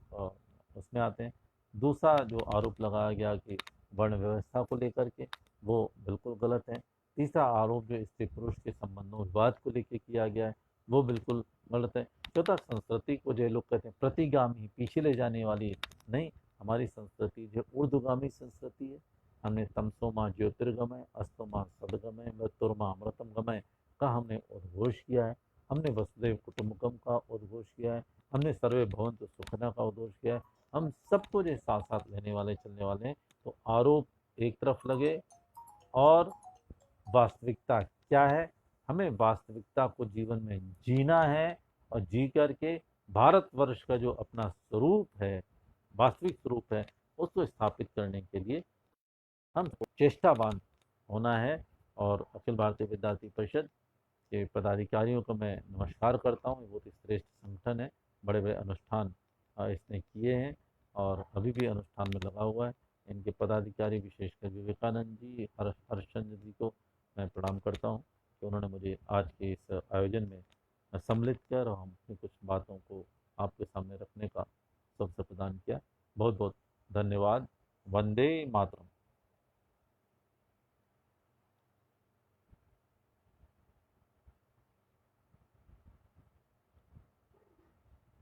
उसमें आते हैं। दूसरा जो आरोप लगाया गया कि वर्ण व्यवस्था को लेकर के, वो बिल्कुल गलत है। तीसरा आरोप जो स्त्री पुरुष के संबंधों विवाद को लेकर किया गया है, वो बिल्कुल गलत है। चौथा, संस्कृति को जो लोग कहते हैं प्रतिगामी, पीछे ले जाने वाली, नहीं, हमारी संस्कृति जो ऊर्ध्वगामी संस्कृति है। हमने तमसो माँ ज्योतिर्गमय, अस्तो माँ सदगमय, मृत्युर्मा अमृतम गमय का हमने उद्घोष किया है। हमने वसुदेव कुटुंबकम का उद्घोष किया है। हमने सर्वे भवन्तु सुखिनः का उद्घोष किया है। हम सबको जो साथ साथ लेने वाले, चलने वाले हैं। तो आरोप एक तरफ लगे, और वास्तविकता क्या है, हमें वास्तविकता को जीवन में जीना है, और जी करके भारतवर्ष का जो अपना स्वरूप है, वास्तविक स्वरूप है, उसको स्थापित करने के लिए हम चेष्टावान होना है। और अखिल भारतीय विद्यार्थी परिषद के पदाधिकारियों को मैं नमस्कार करता हूँ। ये बहुत ही श्रेष्ठ संगठन है, बड़े बड़े अनुष्ठान इसने किए हैं और अभी भी अनुष्ठान में लगा हुआ है। इनके पदाधिकारी विशेषकर विवेकानंद जी, हर्षचंद्र जी को मैं प्रणाम करता हूँ कि उन्होंने मुझे आज के इस आयोजन में सम्मिलित किया और हम अपनी कुछ बातों को आपके सामने रखने का अवसर प्रदान किया। बहुत बहुत धन्यवाद। वंदे मातरम।